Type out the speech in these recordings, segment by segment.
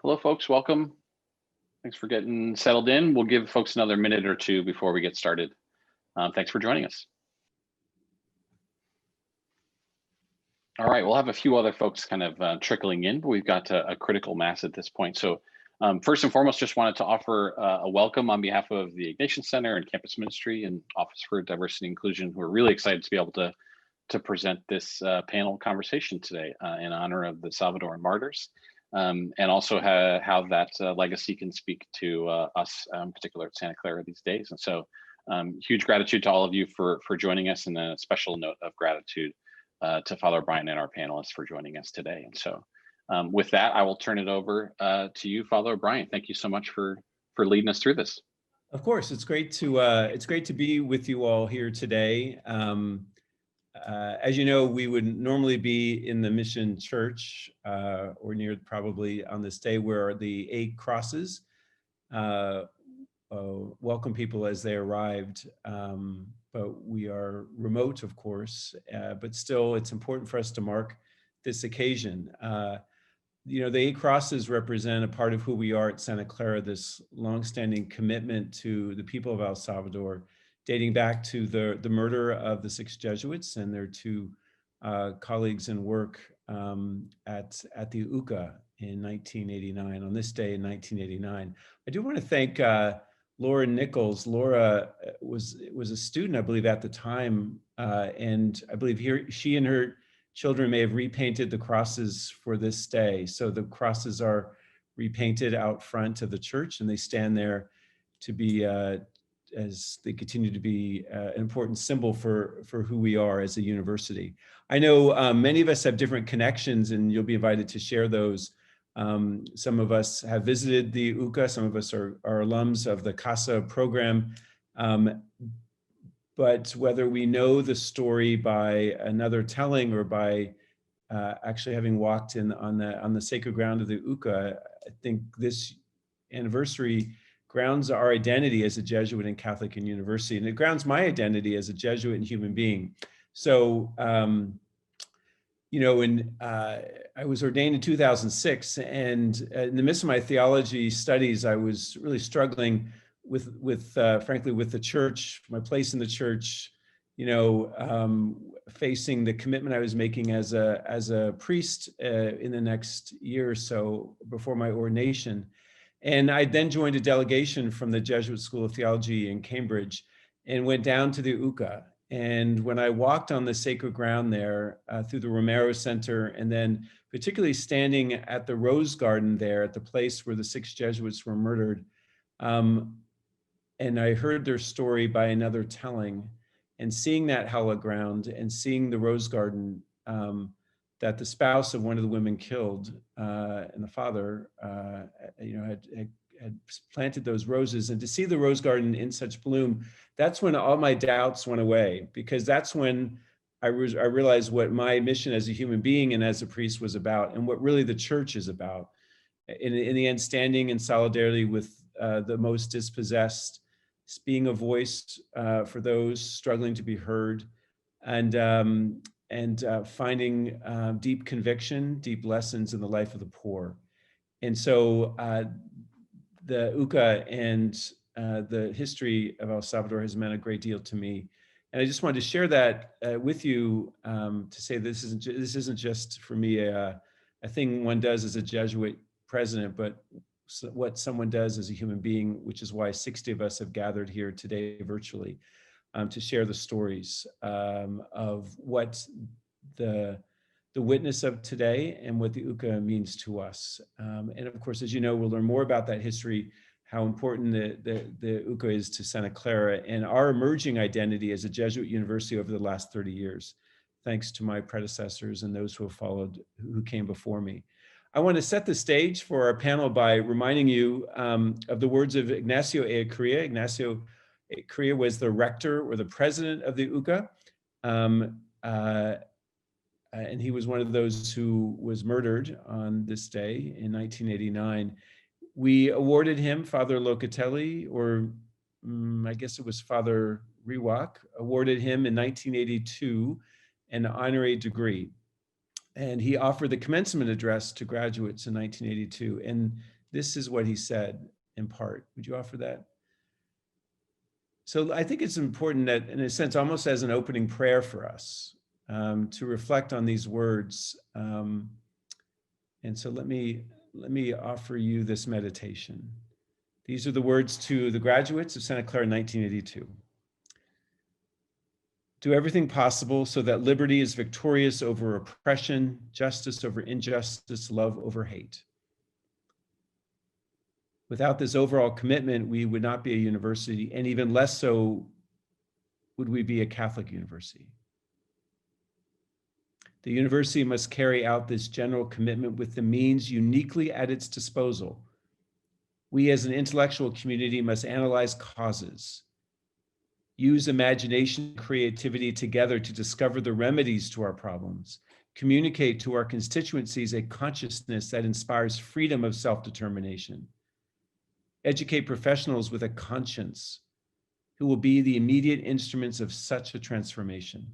Hello, folks. Welcome. Thanks for getting settled in. We'll give folks another minute or two before we get started. Thanks for joining us. All right, we'll have a few other folks kind of trickling in, but we've got a critical mass at this point. So first and foremost, just wanted to offer a welcome on behalf of the Ignatian Center and Campus Ministry and Office for Diversity and Inclusion. We're really excited to be able to present this panel conversation today in honor of the Salvadoran Martyrs. And also how that legacy can speak to us, in particular at Santa Clara these days. And so huge gratitude to all of you for joining us, and a special note of gratitude to Father Brian and our panelists for joining us today. And so with that, I will turn it over to you, Father Brian. Thank you so much for leading us through this. Of course, it's great to be with you all here today. As you know, we would normally be in the Mission Church or near probably on this day where the 8 crosses welcome people as they arrived. But we are remote, of course, but still it's important for us to mark this occasion. The 8 crosses represent a part of who we are at Santa Clara, this longstanding commitment to the people of El Salvador, dating back to the murder of the 6 Jesuits and their 2 colleagues in work at the UCA in 1989, on this day in 1989. I do want to thank Laura Nichols. Laura was a student, I believe, at the time, and I believe she and her children may have repainted the crosses for this day. So the crosses are repainted out front of the church, and they stand there to be as they continue to be an important symbol for who we are as a university. I know many of us have different connections, and you'll be invited to share those. Some of us have visited the UCA, some of us are alums of the CASA program. But whether we know the story by another telling or by actually having walked on the sacred ground of the UCA, I think this anniversary grounds our identity as a Jesuit in Catholic and University, and it grounds my identity as a Jesuit and human being. So, I was ordained in 2006, and in the midst of my theology studies, I was really struggling with frankly, with the church, my place in the church, facing the commitment I was making as a priest in the next year or so before my ordination. And I then joined a delegation from the Jesuit School of Theology in Cambridge and went down to the UCA. And when I walked on the sacred ground there through the Romero Center, and then particularly standing at the Rose Garden there at the place where the 6 Jesuits were murdered, and I heard their story by another telling, and seeing that hallowed ground and seeing the Rose Garden that the spouse of one of the women killed and the father, had planted those roses, and to see the Rose Garden in such bloom, that's when all my doubts went away, because that's when I realized what my mission as a human being and as a priest was about, and what really the church is about. In the end, standing in solidarity with the most dispossessed, being a voice for those struggling to be heard, and finding deep conviction, deep lessons in the life of the poor. And so the UCA and the history of El Salvador has meant a great deal to me. And I just wanted to share that with you to say this isn't just for me a thing one does as a Jesuit president, but what someone does as a human being, which is why 60 of us have gathered here today virtually to share the stories of what the witness of today and what the UCA means to us. And of course, as you know, we'll learn more about that history, how important the UCA is to Santa Clara and our emerging identity as a Jesuit university over the last 30 years, thanks to my predecessors and those who have followed, who came before me. I want to set the stage for our panel by reminding you of the words of Ignacio Ellacuría. Ignacio Ellacuría was the rector or the president of the UCA. And he was one of those who was murdered on this day in 1989. We awarded him, Father Locatelli, or I guess it was Father Riwak, awarded him in 1982 an honorary degree. And he offered the commencement address to graduates in 1982. And this is what he said in part. Would you offer that? So I think it's important that, in a sense, almost as an opening prayer for us, to reflect on these words. And so let me offer you this meditation. These are the words to the graduates of Santa Clara in 1982. Do everything possible so that liberty is victorious over oppression, justice over injustice, love over hate. Without this overall commitment, we would not be a university, and even less so would we be a Catholic university. The university must carry out this general commitment with the means uniquely at its disposal. We as an intellectual community must analyze causes, use imagination and creativity together to discover the remedies to our problems, communicate to our constituencies a consciousness that inspires freedom of self-determination, educate professionals with a conscience who will be the immediate instruments of such a transformation,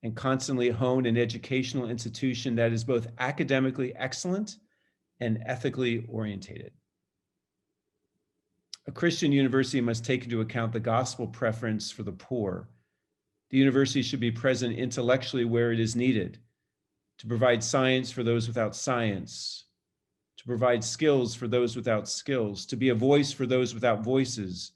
and constantly hone an educational institution that is both academically excellent and ethically orientated. A Christian university must take into account the gospel preference for the poor. The university should be present intellectually where it is needed, to provide science for those without science, to provide skills for those without skills, to be a voice for those without voices,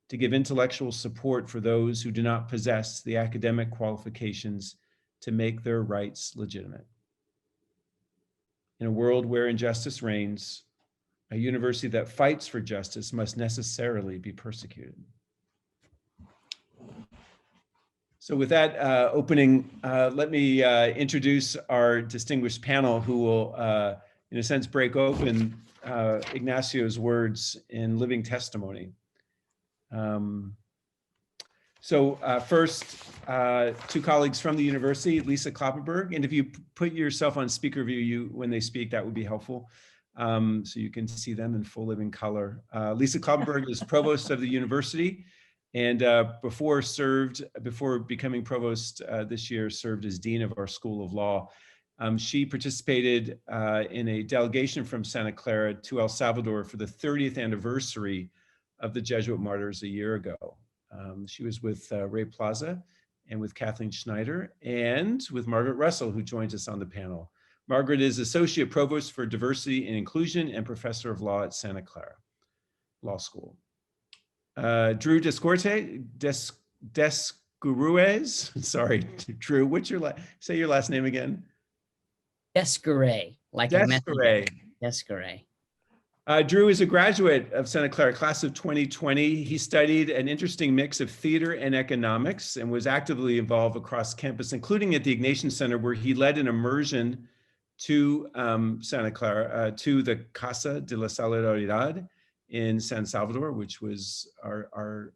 to give intellectual support for those who do not possess the academic qualifications to make their rights legitimate. In a world where injustice reigns, a university that fights for justice must necessarily be persecuted. So with that opening, let me introduce our distinguished panel who will, in a sense, break open Ignacio's words in living testimony. First, two colleagues from the university, Lisa Kloppenberg, and if you put yourself on speaker view, when they speak, that would be helpful. So you can see them in full living color. Lisa Kloppenberg is provost of the university, and before becoming provost this year, served as dean of our School of Law. She participated in a delegation from Santa Clara to El Salvador for the 30th anniversary of the Jesuit Martyrs a year ago. She was with Ray Plaza and with Kathleen Schneider and with Margaret Russell, who joins us on the panel. Margaret is Associate Provost for Diversity and Inclusion and Professor of Law at Santa Clara Law School. Drew Descuruez, sorry, Drew, say your last name again? Descuray, like Descuray. Descuray. Drew is a graduate of Santa Clara, class of 2020. He studied an interesting mix of theater and economics and was actively involved across campus, including at the Ignatian Center, where he led an immersion to Santa Clara, to the Casa de la Solidaridad in San Salvador, which was our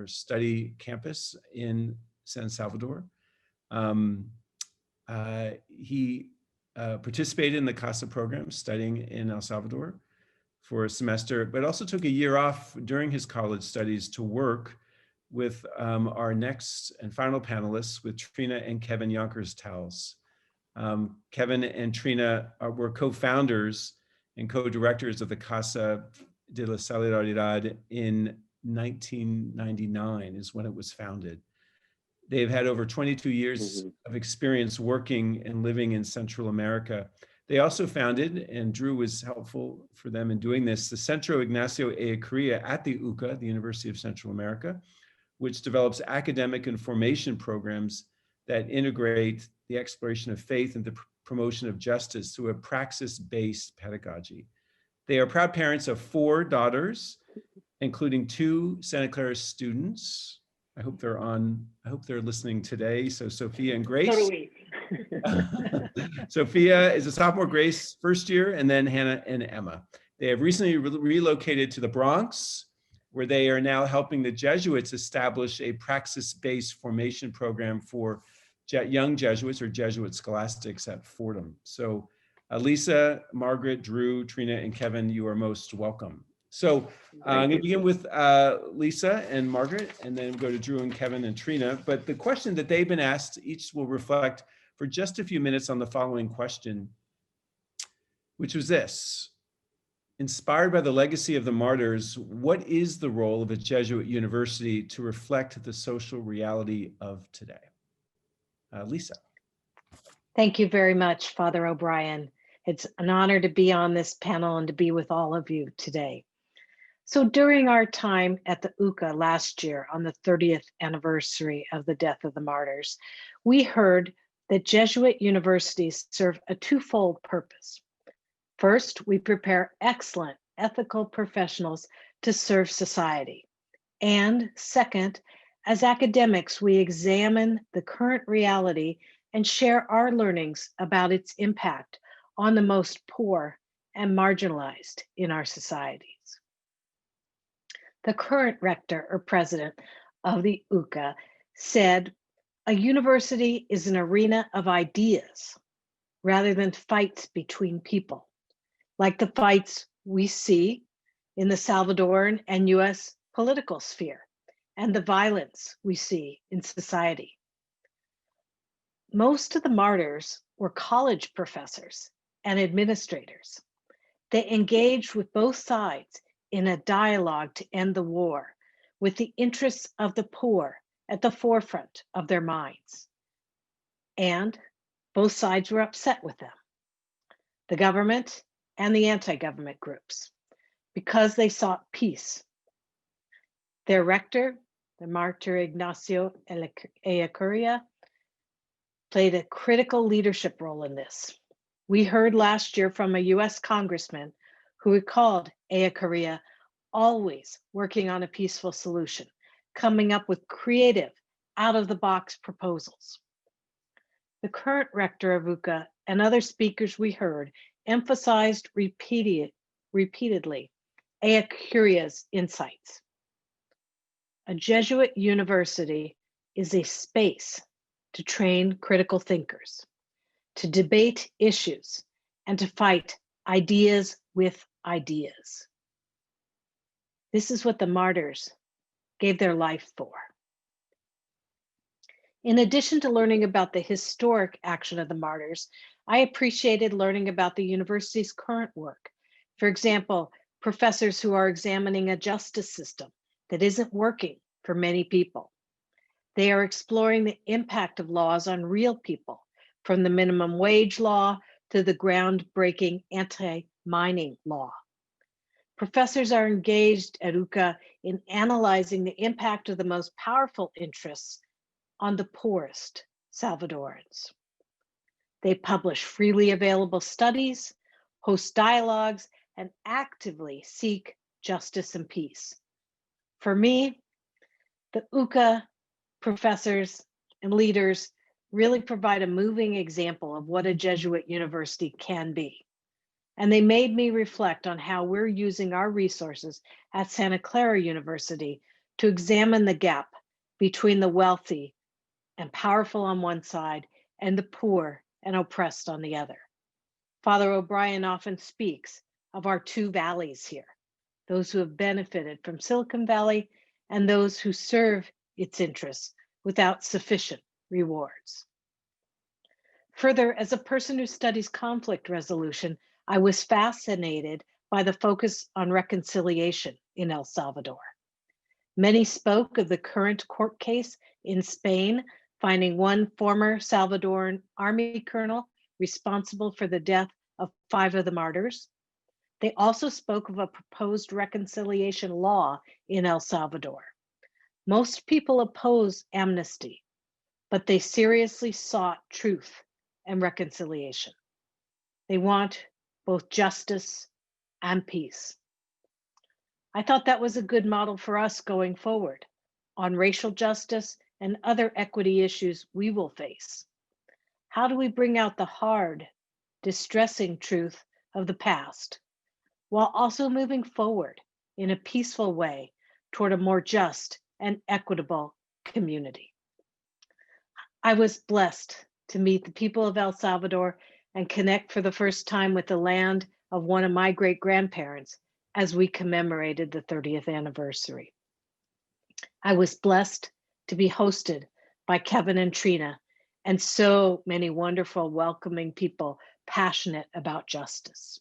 study campus in San Salvador. He participated in the CASA program, studying in El Salvador for a semester, but also took a year off during his college studies to work with our next and final panelists, with Trina and Kevin Yonkers-Towles. Kevin and Trina were co-founders and co-directors of the Casa de la Solidaridad in 1999 is when it was founded. They've had over 22 years of experience working and living in Central America. They also founded, and Drew was helpful for them in doing this, the Centro Ignacio Ellacuría at the UCA, the University of Central America, which develops academic and formation programs that integrate the exploration of faith and the promotion of justice through a praxis-based pedagogy. They are proud parents of 4 daughters, including 2 Santa Clara students. I hope they're listening today. So Sophia and Grace. Totally. Sophia is a sophomore, Grace first year, and then Hannah and Emma. They have recently relocated to the Bronx, where they are now helping the Jesuits establish a praxis-based formation program for young Jesuits or Jesuit scholastics at Fordham. So Lisa, Margaret, Drew, Trina, and Kevin, you are most welcome. So I'm going to begin with Lisa and Margaret, and then go to Drew and Kevin and Trina. But the question that they've been asked, each will reflect for just a few minutes on the following question, which was this: inspired by the legacy of the martyrs, what is the role of a Jesuit university to reflect the social reality of today? Lisa. Thank you very much, Father O'Brien. It's an honor to be on this panel and to be with all of you today. So during our time at the UCA last year on the 30th anniversary of the death of the martyrs, we heard that Jesuit universities serve a twofold purpose. First, we prepare excellent ethical professionals to serve society. And second, as academics, we examine the current reality and share our learnings about its impact on the most poor and marginalized in our societies. The current rector or president of the UCA said, a university is an arena of ideas rather than fights between people, like the fights we see in the Salvadoran and US political sphere and the violence we see in society. Most of the martyrs were college professors and administrators. They engaged with both sides in a dialogue to end the war, with the interests of the poor at the forefront of their minds. And both sides were upset with them, the government and the anti-government groups, because they sought peace. Their rector, the Martyr Ignacio Ellacuria, played a critical leadership role in this. We heard last year from a US congressman who recalled Ellacuria always working on a peaceful solution, coming up with creative, out-of-the-box proposals. The current rector of UCA and other speakers we heard emphasized repeatedly Ellacuria's insights. A Jesuit university is a space to train critical thinkers, to debate issues, and to fight ideas with ideas. This is what the martyrs gave their life for. In addition to learning about the historic action of the martyrs, I appreciated learning about the university's current work. For example, professors who are examining a justice system that isn't working for many people. They are exploring the impact of laws on real people, from the minimum wage law to the groundbreaking anti-mining law. Professors are engaged at UCA in analyzing the impact of the most powerful interests on the poorest Salvadorans. They publish freely available studies, host dialogues, and actively seek justice and peace. For me, the UCA professors and leaders really provide a moving example of what a Jesuit university can be. And they made me reflect on how we're using our resources at Santa Clara University to examine the gap between the wealthy and powerful on one side and the poor and oppressed on the other. Father O'Brien often speaks of our two valleys here, those who have benefited from Silicon Valley and those who serve its interests without sufficient rewards. Further, as a person who studies conflict resolution, I was fascinated by the focus on reconciliation in El Salvador. Many spoke of the current court case in Spain, finding one former Salvadoran army colonel responsible for the death of 5 of the martyrs. They also spoke of a proposed reconciliation law in El Salvador. Most people oppose amnesty, but they seriously sought truth and reconciliation. They want both justice and peace. I thought that was a good model for us going forward on racial justice and other equity issues we will face. How do we bring out the hard, distressing truth of the past while also moving forward in a peaceful way toward a more just and equitable community? I was blessed to meet the people of El Salvador and connect for the first time with the land of one of my great-grandparents as we commemorated the 30th anniversary. I was blessed to be hosted by Kevin and Trina and so many wonderful, welcoming people passionate about justice.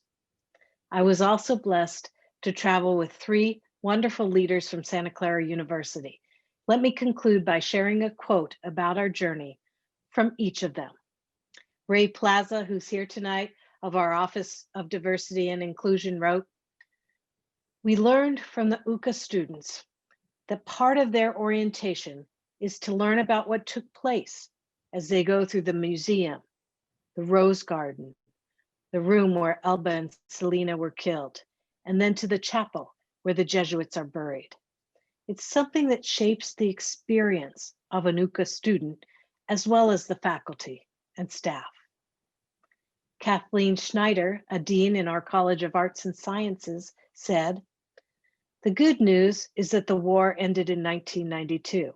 I was also blessed to travel with 3 wonderful leaders from Santa Clara University. Let me conclude by sharing a quote about our journey from each of them. Ray Plaza, who's here tonight, of our Office of Diversity and Inclusion, wrote, "We learned from the UCA students that part of their orientation is to learn about what took place as they go through the museum, the Rose Garden, the room where Elba and Selena were killed, and then to the chapel where the Jesuits are buried. It's something that shapes the experience of an UCA student as well as the faculty and staff." Kathleen Schneider, a dean in our College of Arts and Sciences, said, "The good news is that the war ended in 1992.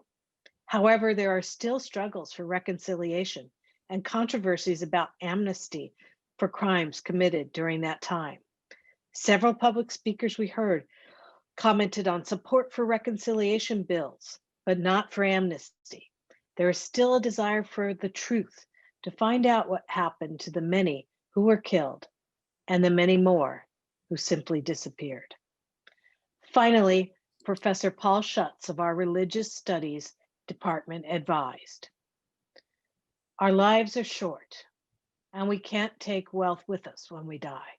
However, there are still struggles for reconciliation and controversies about amnesty for crimes committed during that time. Several public speakers we heard commented on support for reconciliation bills, but not for amnesty. There is still a desire for the truth, to find out what happened to the many who were killed and the many more who simply disappeared." Finally, Professor Paul Schutz of our Religious Studies Department advised, "Our lives are short, and we can't take wealth with us when we die.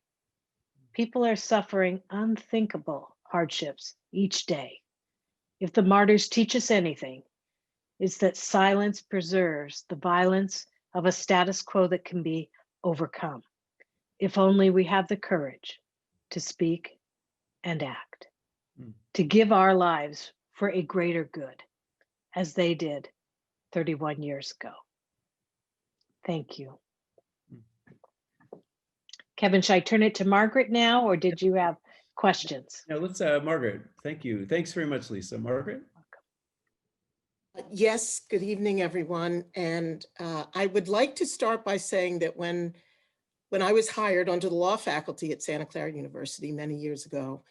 People are suffering unthinkable hardships each day. If the martyrs teach us anything, it's that silence preserves the violence of a status quo that can be overcome, if only we have the courage to speak and act, to give our lives for a greater good, as they did 31 years ago." Thank you. Kevin, should I turn it to Margaret now, or did you have questions? No, let's, Margaret, thank you. Thanks very much, Lisa. Margaret? Yes, good evening, everyone. And I would like to start by saying that when I was hired onto the law faculty at Santa Clara University many years ago,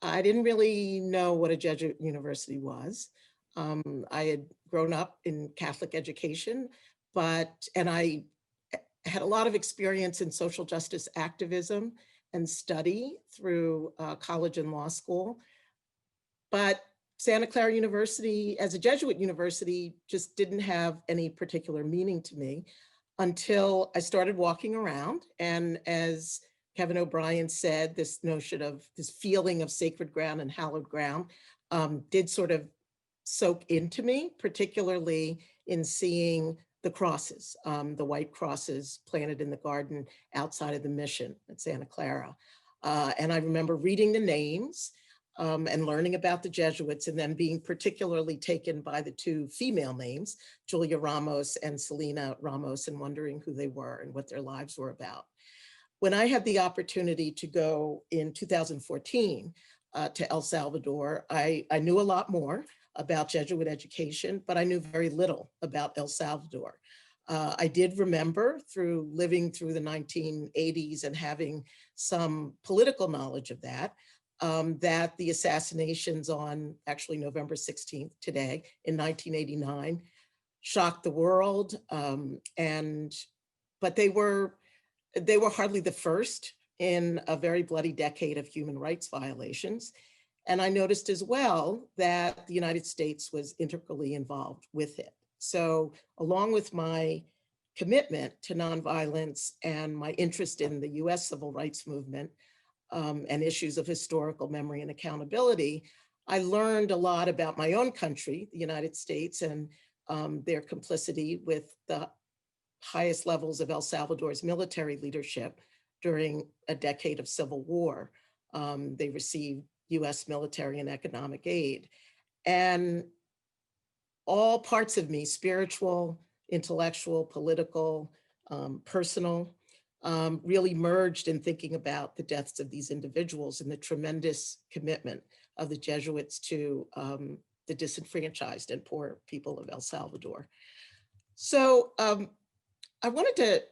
I didn't really know what a Jesuit university was. I had grown up in Catholic education, and I had a lot of experience in social justice activism and study through college and law school. But Santa Clara University, as a Jesuit university, just didn't have any particular meaning to me until I started walking around. And as Kevin O'Brien said, this notion of this feeling of sacred ground and hallowed ground did sort of soak into me, particularly in seeing the crosses, the white crosses planted in the garden outside of the mission at Santa Clara. And I remember reading the names and learning about the Jesuits, and then being particularly taken by the 2 female names, Julia Ramos and Selena Ramos, and wondering who they were and what their lives were about. When I had the opportunity to go in 2014 to El Salvador, I knew a lot more about Jesuit education, but I knew very little about El Salvador. I did remember, through living through the 1980s and having some political knowledge of that, that the assassinations on actually November 16th, today, in 1989, shocked the world. But they were hardly the first in a very bloody decade of human rights violations. And I noticed as well that the United States was integrally involved with it. So along with my commitment to nonviolence and my interest in the US civil rights movement and issues of historical memory and accountability, I learned a lot about my own country, the United States, and their complicity with the highest levels of El Salvador's military leadership during a decade of civil war. They received US military and economic aid. And all parts of me, spiritual, intellectual, political, personal, really merged in thinking about the deaths of these individuals and the tremendous commitment of the Jesuits to the disenfranchised and poor people of El Salvador. So I wanted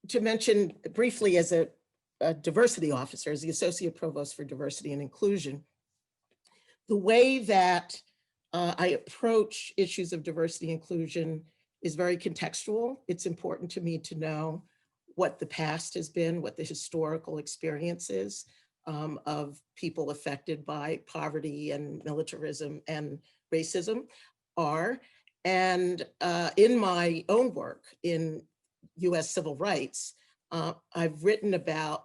to mention briefly, as a diversity officer, as the Associate Provost for Diversity and Inclusion, the way that I approach issues of diversity and inclusion is very contextual. It's important to me to know what the past has been, what the historical experience is of people affected by poverty and militarism and racism are. And in my own work in US civil rights, I've written about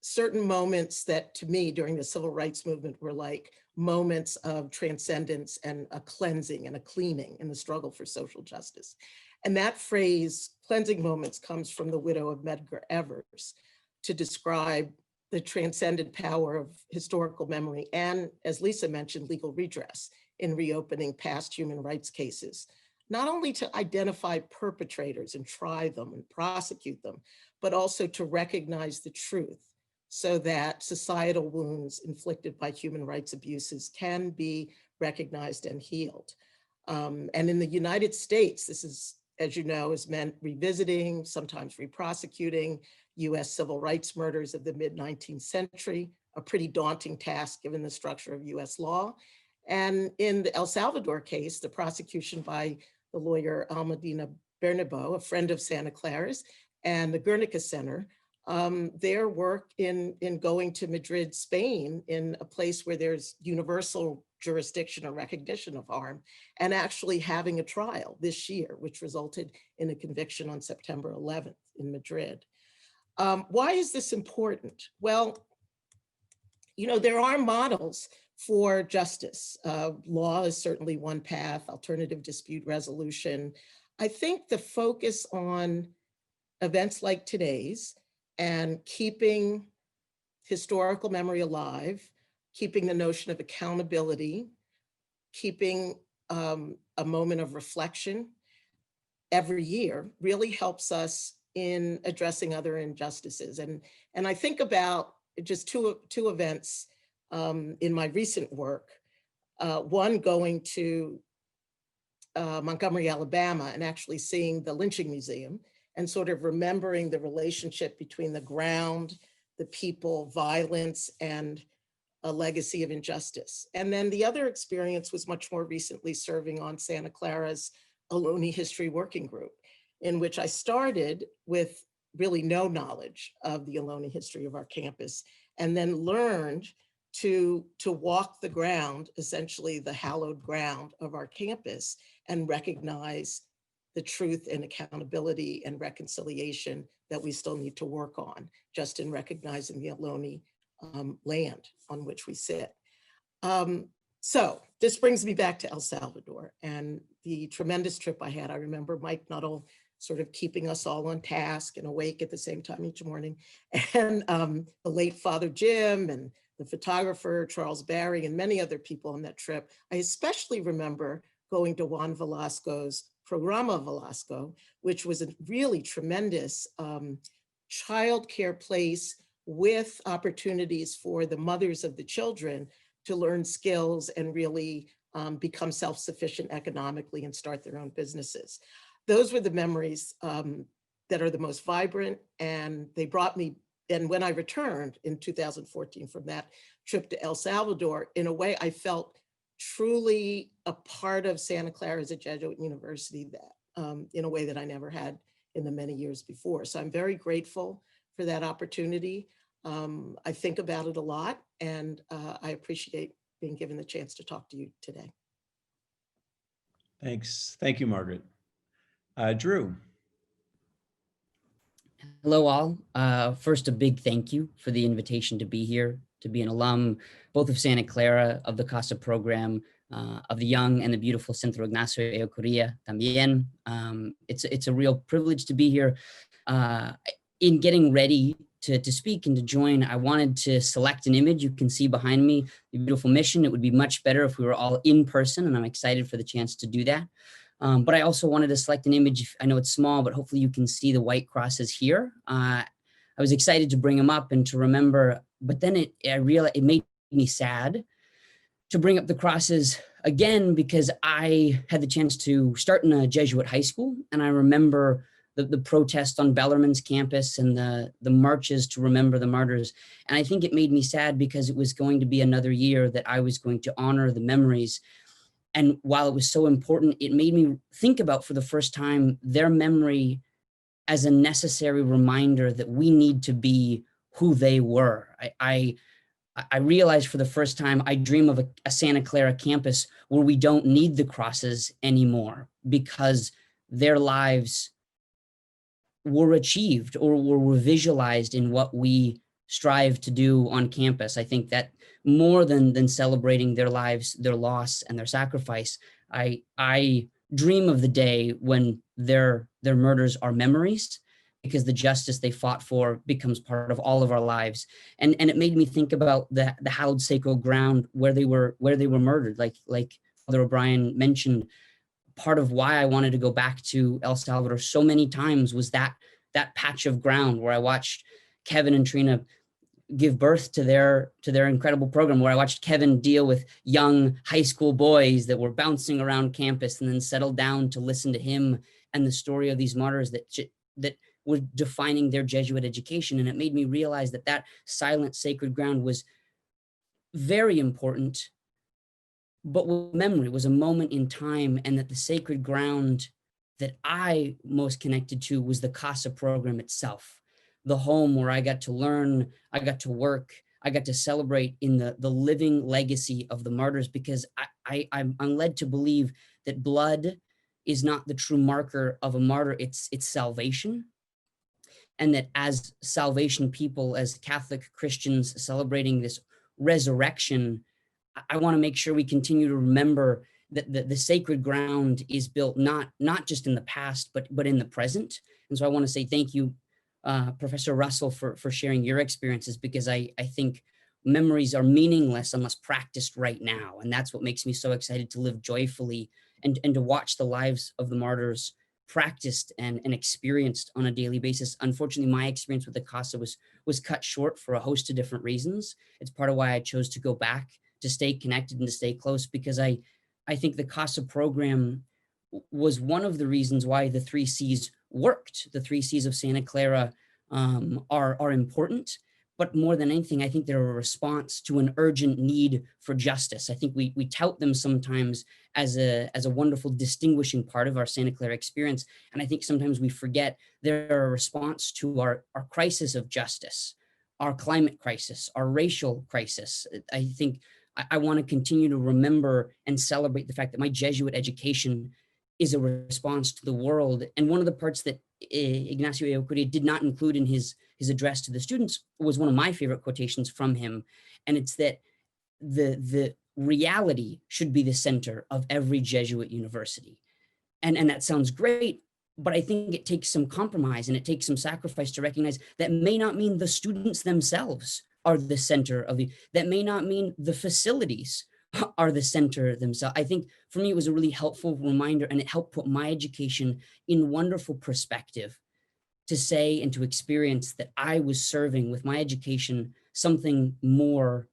certain moments that to me during the civil rights movement were like moments of transcendence and a cleansing and a cleaning in the struggle for social justice. And that phrase, cleansing moments, comes from the widow of Medgar Evers to describe the transcendent power of historical memory and, as Lisa mentioned, legal redress in reopening past human rights cases, not only to identify perpetrators and try them and prosecute them, but also to recognize the truth so that societal wounds inflicted by human rights abuses can be recognized and healed. And in the United States, this is, as you know, has meant revisiting, sometimes re-prosecuting US civil rights murders of the mid-19th century, a pretty daunting task given the structure of US law. And in the El Salvador case, the prosecution by the lawyer Almudena Bernabeu, a friend of Santa Clara's, and the Guernica Center, their work in going to Madrid, Spain, in a place where there's universal jurisdiction or recognition of harm, and actually having a trial this year, which resulted in a conviction on September 11th in Madrid. Why is this important? Well, you know, there are models for justice. Law is certainly one path, alternative dispute resolution. I think the focus on events like today's and keeping historical memory alive, keeping the notion of accountability, keeping a moment of reflection every year really helps us in addressing other injustices. And I think about just two events in my recent work, one going to Montgomery, Alabama, and actually seeing the lynching museum and sort of remembering the relationship between the ground, the people, violence, and a legacy of injustice. And then the other experience was much more recently serving on Santa Clara's Ohlone History Working Group, in which I started with really no knowledge of the Ohlone history of our campus, and then learned to walk the ground, essentially the hallowed ground of our campus, and recognize the truth and accountability and reconciliation that we still need to work on, just in recognizing the Ohlone land on which we sit. So this brings me back to El Salvador and the tremendous trip I had. I remember Mike Nuttall sort of keeping us all on task and awake at the same time each morning. And the late Father Jim and the photographer, Charles Barry, and many other people on that trip. I especially remember going to Juan Velasco's Programa Velasco, which was a really tremendous childcare place with opportunities for the mothers of the children to learn skills and really become self-sufficient economically and start their own businesses. Those were the memories that are the most vibrant, and they brought me, and when I returned in 2014 from that trip to El Salvador, in a way I felt truly a part of Santa Clara as a Jesuit university, that in a way that I never had in the many years before. So I'm very grateful for that opportunity. I think about it a lot, and I appreciate being given the chance to talk to you today. Thanks. Thank you, Margaret. Drew. Hello all. First, a big thank you for the invitation to be here, to be an alum, both of Santa Clara, of the CASA program, of the young and the beautiful Centro Ignacio Eocuria también. It's a real privilege to be here. In getting ready to speak and to join, I wanted to select an image. You can see behind me the beautiful mission. It would be much better if we were all in person, and I'm excited for the chance to do that. But I also wanted to select an image. I know it's small, but hopefully you can see the white crosses here. I was excited to bring them up and to remember, but then I realized it made me sad to bring up the crosses again, because I had the chance to start in a Jesuit high school, and I remember the protest on Bellarmine's campus and the marches to remember the martyrs. And I think it made me sad because it was going to be another year that I was going to honor the memories And while it was so important, it made me think about for the first time their memory as a necessary reminder that we need to be who they were. I realized for the first time, I dream of a Santa Clara campus where we don't need the crosses anymore because their lives were achieved or were visualized in what we strive to do on campus. I think that more than celebrating their lives, their loss, and their sacrifice, I dream of the day when their murders are memories, because the justice they fought for becomes part of all of our lives. And it made me think about the hallowed sacred ground where they were murdered. Like Father O'Brien mentioned, part of why I wanted to go back to El Salvador so many times was that patch of ground where I watched Kevin and Trina give birth to their incredible program, where I watched Kevin deal with young high school boys that were bouncing around campus and then settled down to listen to him and the story of these martyrs that were defining their Jesuit education. And it made me realize that silent sacred ground was very important, but memory was a moment in time, and that the sacred ground that I most connected to was the CASA program itself, the home where I got to learn, I got to work, I got to celebrate in the living legacy of the martyrs, because I'm led to believe that blood is not the true marker of a martyr, it's salvation. And that as salvation people, as Catholic Christians celebrating this resurrection, I want to make sure we continue to remember that the sacred ground is built not just in the past, but in the present. And so I want to say thank you, Professor Russell, for sharing your experiences, because I think memories are meaningless unless practiced right now. And that's what makes me so excited to live joyfully and to watch the lives of the martyrs practiced and experienced on a daily basis. Unfortunately, my experience with the CASA was cut short for a host of different reasons. It's part of why I chose to go back, to stay connected and to stay close, because I think the CASA program was one of the reasons why the 3 C's worked. The 3 C's of Santa Clara are important, but more than anything, I think they're a response to an urgent need for justice. I think we tout them sometimes as a wonderful distinguishing part of our Santa Clara experience. And I think sometimes we forget they're a response to our crisis of justice, our climate crisis, our racial crisis. I think I want to continue to remember and celebrate the fact that my Jesuit education is a response to the world. And one of the parts that Ignacio Ellacuría did not include in his address to the students was one of my favorite quotations from him. And it's that the reality should be the center of every Jesuit university. And that sounds great, but I think it takes some compromise and it takes some sacrifice to recognize that may not mean the students themselves are the center of that may not mean the facilities are the center themselves. I think for me, it was a really helpful reminder, and it helped put my education in wonderful perspective to say and to experience that I was serving with my education something more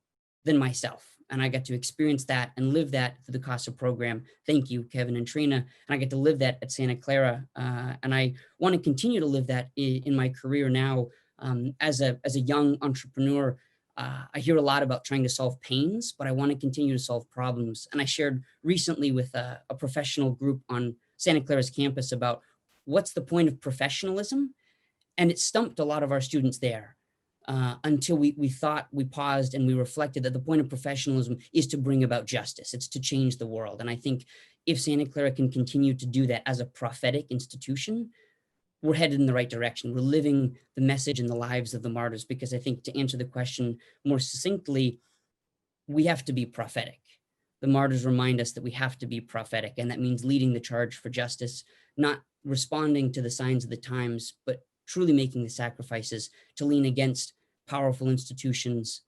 than myself. And I got to experience that and live that through the CASA program. Thank you, Kevin and Trina. And I get to live that at Santa Clara. And I want to continue to live that in my career now. As a young entrepreneur, I hear a lot about trying to solve pains, but I want to continue to solve problems. And I shared recently with a professional group on Santa Clara's campus about what's the point of professionalism? And it stumped a lot of our students there until we paused and we reflected that the point of professionalism is to bring about justice. It's to change the world. And I think if Santa Clara can continue to do that as a prophetic institution, we're headed in the right direction. We're living the message in the lives of the martyrs, because I think to answer the question more succinctly, we have to be prophetic. The martyrs remind us that we have to be prophetic, and that means leading the charge for justice, not responding to the signs of the times, but truly making the sacrifices to lean against powerful institutions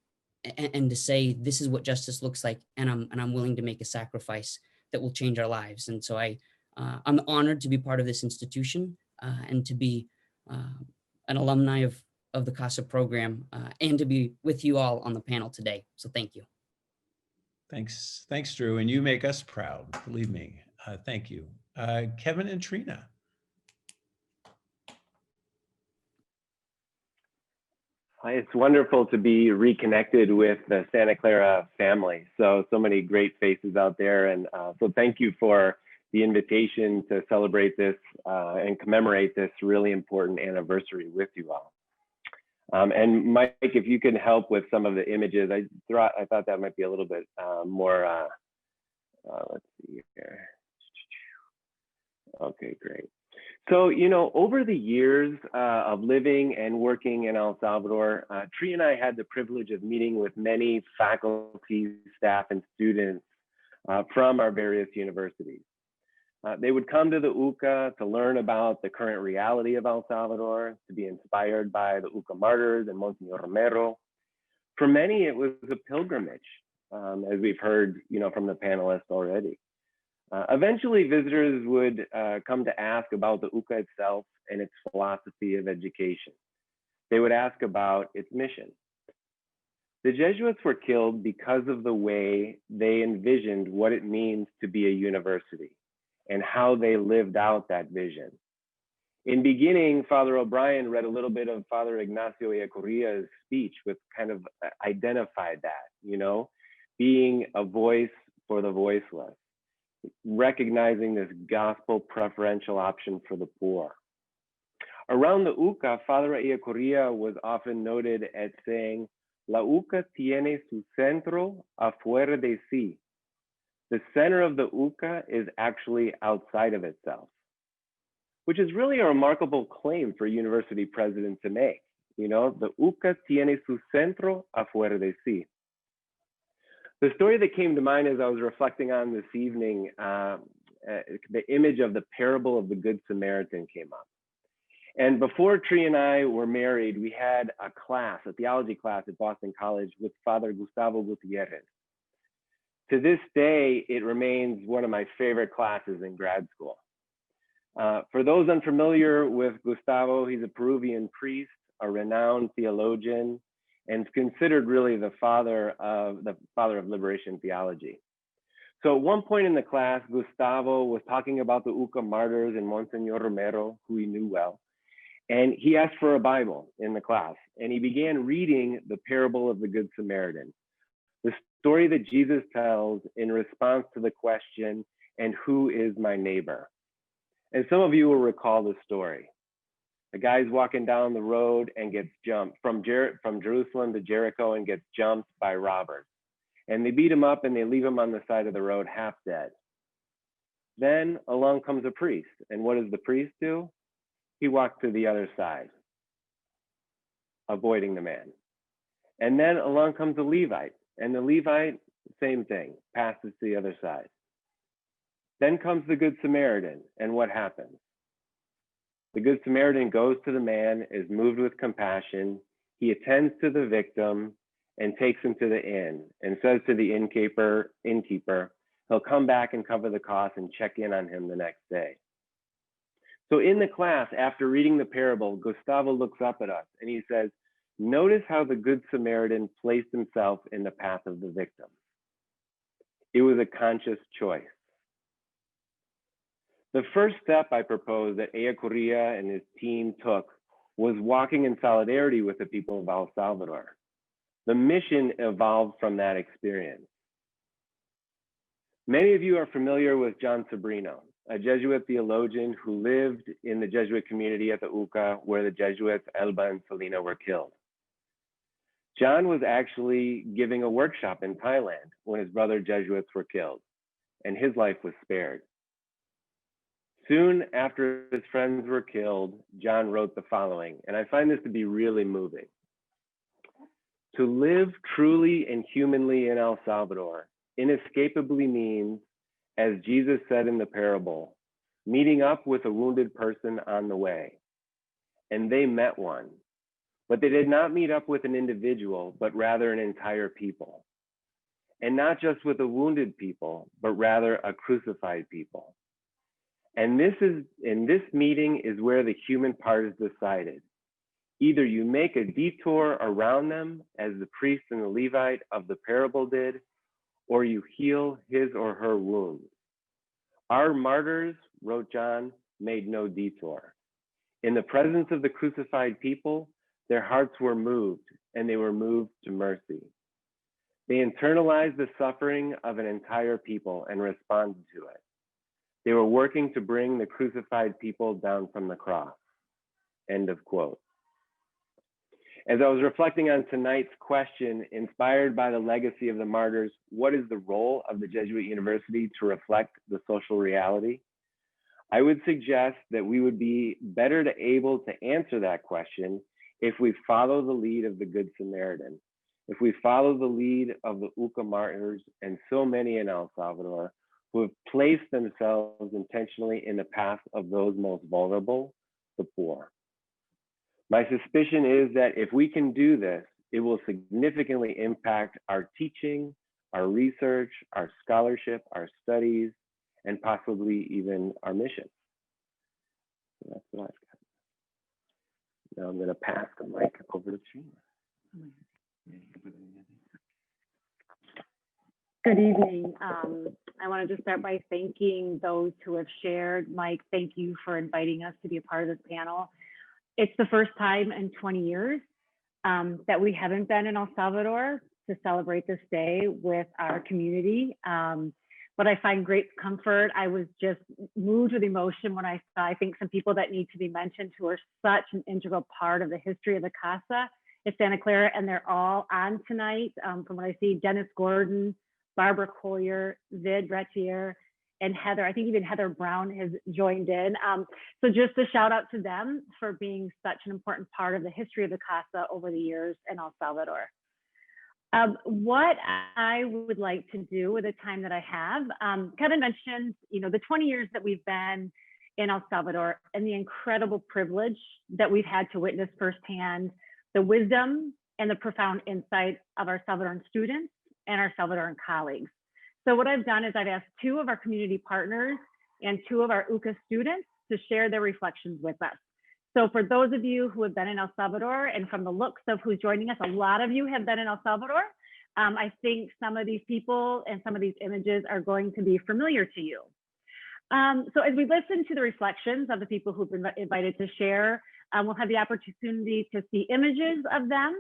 and to say, this is what justice looks like, and I'm willing to make a sacrifice that will change our lives. And so I'm honored to be part of this institution and to be an alumni of the CASA program and to be with you all on the panel today. So thank you. Thanks, Drew. And you make us proud, believe me. Thank you. Kevin and Trina. It's wonderful to be reconnected with the Santa Clara family. So many great faces out there. And so thank you for the invitation to celebrate this and commemorate this really important anniversary with you all. And Mike, if you can help with some of the images, I thought that might be a little bit more, let's see here. Okay, great. So, you know, over the years of living and working in El Salvador, Tree and I had the privilege of meeting with many faculty, staff, and students from our various universities. They would come to the UCA to learn about the current reality of El Salvador, to be inspired by the UCA Martyrs and Monsignor Romero. For many, it was a pilgrimage, as we've heard, you know, from the panelists already. Eventually, visitors would come to ask about the UCA itself and its philosophy of education. They would ask about its mission. The Jesuits were killed because of the way they envisioned what it means to be a university and how they lived out that vision. In beginning, Father O'Brien read a little bit of Father Ignacio Ellacuría's speech, which kind of identified that, you know, being a voice for the voiceless, recognizing this gospel preferential option for the poor. Around the UCA, Father Ellacuría was often noted as saying, "La UCA tiene su centro afuera de sí." The center of the UCA is actually outside of itself, which is really a remarkable claim for a university president to make. You know, the UCA tiene su centro afuera de sí. The story that came to mind as I was reflecting on this evening, the image of the parable of the Good Samaritan came up. And before Tree and I were married, we had a class, a theology class at Boston College with Father Gustavo Gutierrez. To this day, it remains one of my favorite classes in grad school. For those unfamiliar with Gustavo, he's a Peruvian priest, a renowned theologian, and considered really the father of liberation theology. So at one point in the class, Gustavo was talking about the UCA Martyrs and Monsignor Romero, who he knew well. And he asked for a Bible in the class, and he began reading the parable of the Good Samaritan, the story that Jesus tells in response to the question, "And who is my neighbor?" And some of you will recall the story. The guy's walking down the road and gets jumped from Jerusalem to Jericho and gets jumped by robbers. And they beat him up and they leave him on the side of the road half dead. Then along comes a priest. And what does the priest do? He walks to the other side, avoiding the man. And then along comes a Levite. And the Levite, same thing, passes to the other side. Then comes the Good Samaritan, and what happens? The Good Samaritan goes to the man, is moved with compassion. He attends to the victim and takes him to the inn and says to the innkeeper, he'll come back and cover the cost and check in on him the next day. So in the class, after reading the parable, Gustavo looks up at us and he says, "Notice how the Good Samaritan placed himself in the path of the victim. It was a conscious choice." The first step I propose that Ellacuría and his team took was walking in solidarity with the people of El Salvador. The mission evolved from that experience. Many of you are familiar with John Sobrino, a Jesuit theologian who lived in the Jesuit community at the UCA where the Jesuits Elba and Selena were killed. John was actually giving a workshop in Thailand when his brother Jesuits were killed, and his life was spared. Soon after his friends were killed, John wrote the following, and I find this to be really moving. "To live truly and humanly in El Salvador inescapably means, as Jesus said in the parable, meeting up with a wounded person on the way. And they met one, but they did not meet up with an individual, but rather an entire people. And not just with a wounded people, but rather a crucified people. And this meeting is where the human part is decided. Either you make a detour around them, as the priest and the Levite of the parable did, or you heal his or her wounds. Our martyrs," wrote John, "made no detour. In the presence of the crucified people, Their hearts were moved, and they were moved to mercy. They internalized the suffering of an entire people and responded to it. They were working to bring the crucified people down from the cross. End of quote. As I was reflecting on tonight's question, inspired by the legacy of the martyrs, what is the role of the Jesuit University to reflect the social reality? I would suggest that we would be better able to answer that question if we follow the lead of the Good Samaritan, if we follow the lead of the UCA martyrs and so many in El Salvador who have placed themselves intentionally in the path of those most vulnerable, the poor. My suspicion is that if we can do this, it will significantly impact our teaching, our research, our scholarship, our studies, and possibly even our mission. So that's what I've got. Now I'm going to pass the mic over to Sheila. Good evening. I wanted to start by thanking those who have shared. Mike, thank you for inviting us to be a part of this panel. It's the first time in 20 years that we haven't been in El Salvador to celebrate this day with our community. But I find great comfort. I was just moved with emotion when I saw, I think, some people that need to be mentioned who are such an integral part of the history of the Casa at Santa Clara, and they're all on tonight. From what I see, Dennis Gordon, Barbara Collier, Vid Retier, and Heather. I think even Heather Brown has joined in. So just a shout out to them for being such an important part of the history of the Casa over the years in El Salvador. What I would like to do with the time that I have, Kevin mentioned, the 20 years that we've been in El Salvador and the incredible privilege that we've had to witness firsthand the wisdom and the profound insight of our Salvadoran students and our Salvadoran colleagues. So what I've done is I've asked two of our community partners and two of our UCA students to share their reflections with us. So for those of you who have been in El Salvador, and from the looks of who's joining us, a lot of you have been in El Salvador. I think some of these people and some of these images are going to be familiar to you. So as we listen to the reflections of the people who've been invited to share, we'll have the opportunity to see images of them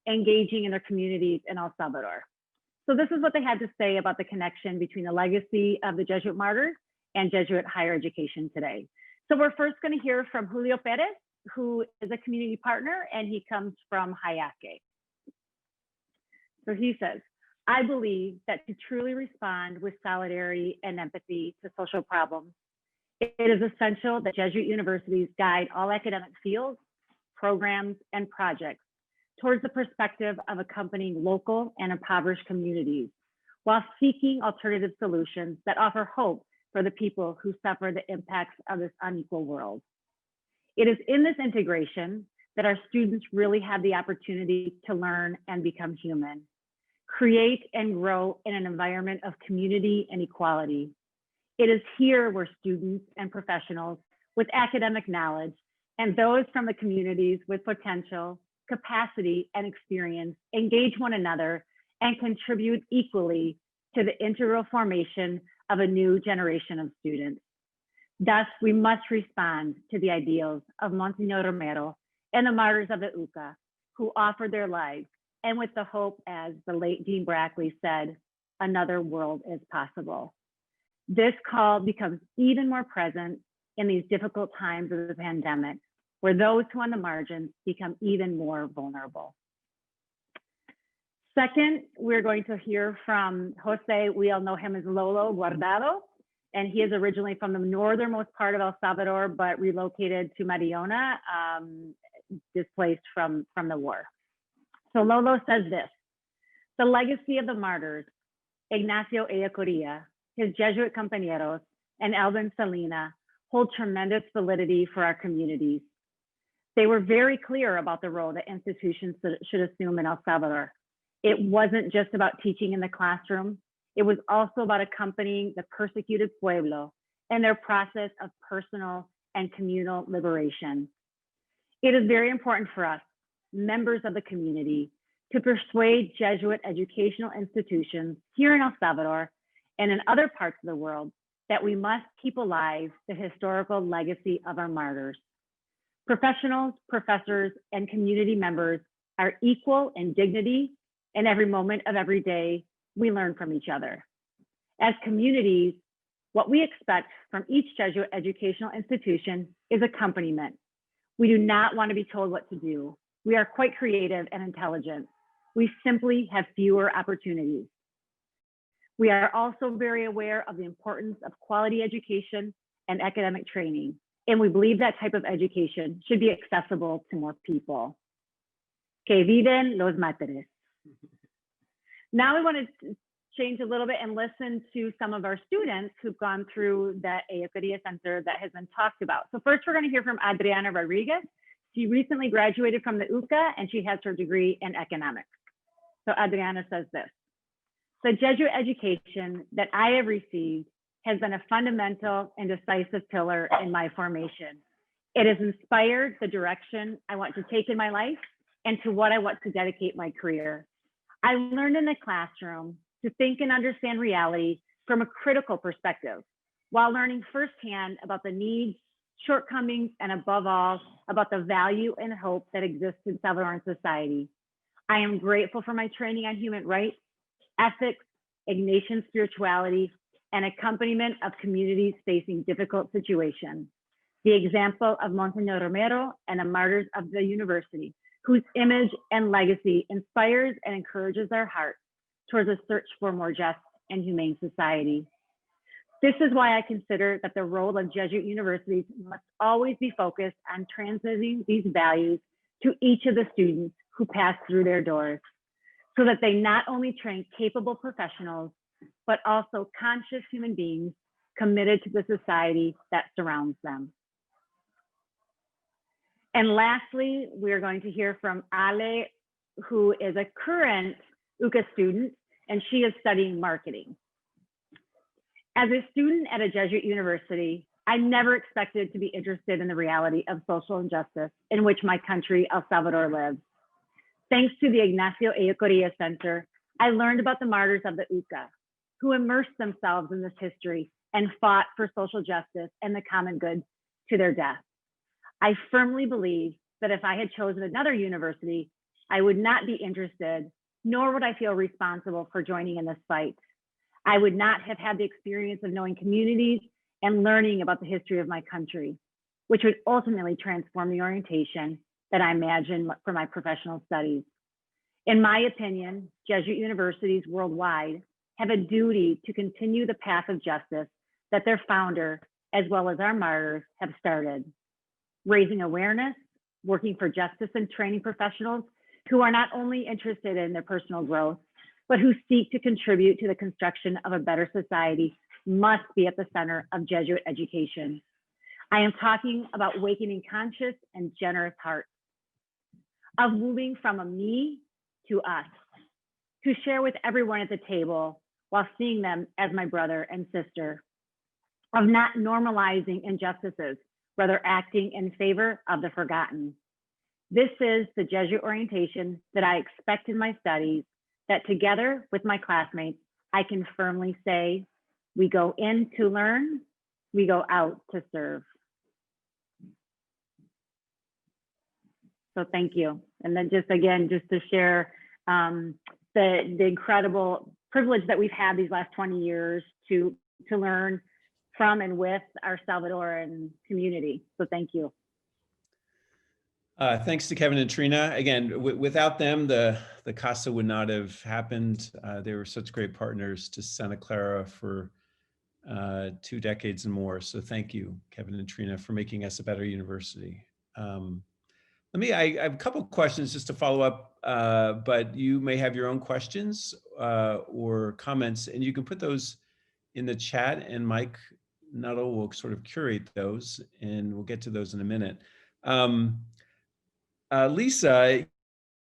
engaging in their communities in El Salvador. So this is what they had to say about the connection between the legacy of the Jesuit martyrs and Jesuit higher education today. So we're first going to hear from Julio Perez, who is a community partner, and he comes from Hayake. So he says, I believe that to truly respond with solidarity and empathy to social problems, it is essential that Jesuit universities guide all academic fields, programs, and projects towards the perspective of accompanying local and impoverished communities, while seeking alternative solutions that offer hope for the people who suffer the impacts of this unequal world. It is in this integration that our students really have the opportunity to learn and become human, create and grow in an environment of community and equality. It is here where students and professionals with academic knowledge and those from the communities with potential, capacity, and experience engage one another and contribute equally to the integral formation of a new generation of students. Thus, we must respond to the ideals of Monsignor Romero and the martyrs of the UCA, who offered their lives, and with the hope, as the late Dean Brackley said, another world is possible. This call becomes even more present in these difficult times of the pandemic, where those who are on the margins become even more vulnerable. Second, we're going to hear from Jose. We all know him as Lolo Guardado, and he is originally from the northernmost part of El Salvador, but relocated to Mariona, displaced from the war. So Lolo says this: the legacy of the martyrs, Ignacio Ellacuría, his Jesuit compañeros, and Alvin Salina hold tremendous validity for our communities. They were very clear about the role that institutions should assume in El Salvador. It wasn't just about teaching in the classroom. It was also about accompanying the persecuted pueblo in their process of personal and communal liberation. It is very important for us, members of the community, to persuade Jesuit educational institutions here in El Salvador and in other parts of the world that we must keep alive the historical legacy of our martyrs. Professionals, professors, and community members are equal in dignity, and every moment of every day, we learn from each other. As communities, what we expect from each Jesuit educational institution is accompaniment. We do not want to be told what to do. We are quite creative and intelligent. We simply have fewer opportunities. We are also very aware of the importance of quality education and academic training, and we believe that type of education should be accessible to more people. Que viven los Martyrs. Now we want to change a little bit and listen to some of our students who've gone through that Eucaria Center that has been talked about. So first we're going to hear from Adriana Rodriguez. She recently graduated from the UCA and she has her degree in economics. So Adriana says this: the Jesuit education that I have received has been a fundamental and decisive pillar in my formation. It has inspired the direction I want to take in my life and to what I want to dedicate my career. I learned in the classroom to think and understand reality from a critical perspective, while learning firsthand about the needs, shortcomings, and above all, about the value and hope that exists in Salvadoran society. I am grateful for my training on human rights, ethics, Ignatian spirituality, and accompaniment of communities facing difficult situations. The example of Monsignor Romero and the Martyrs of the University, whose image and legacy inspires and encourages our hearts towards a search for a more just and humane society. This is why I consider that the role of Jesuit universities must always be focused on transmitting these values to each of the students who pass through their doors, so that they not only train capable professionals, but also conscious human beings committed to the society that surrounds them. And lastly, we're going to hear from Ale, who is a current UCA student, and she is studying marketing. As a student at a Jesuit university, I never expected to be interested in the reality of social injustice in which my country, El Salvador, lives. Thanks to the Ignacio Ellacuría Center, I learned about the martyrs of the UCA, who immersed themselves in this history and fought for social justice and the common good to their death. I firmly believe that if I had chosen another university, I would not be interested, nor would I feel responsible for joining in this fight. I would not have had the experience of knowing communities and learning about the history of my country, which would ultimately transform the orientation that I imagine for my professional studies. In my opinion, Jesuit universities worldwide have a duty to continue the path of justice that their founder, as well as our martyrs, have started. Raising awareness, working for justice, and training professionals who are not only interested in their personal growth, but who seek to contribute to the construction of a better society must be at the center of Jesuit education. I am talking about awakening conscious and generous hearts, of moving from a me to us, to share with everyone at the table while seeing them as my brother and sister, of not normalizing injustices, rather acting in favor of the forgotten. This is the Jesuit orientation that I expect in my studies, that together with my classmates, I can firmly say, we go in to learn, we go out to serve. So thank you. And then just again, just to share the incredible privilege that we've had these last 20 years to learn from and with our Salvadoran community. So thank you. Thanks to Kevin and Trina. Again, without them, the CASA would not have happened. They were such great partners to Santa Clara for 2 decades and more. So thank you, Kevin and Trina, for making us a better university. I have a couple of questions just to follow up, but you may have your own questions or comments, and you can put those in the chat, and Mike Nuttall will sort of curate those, and we'll get to those in a minute. Lisa,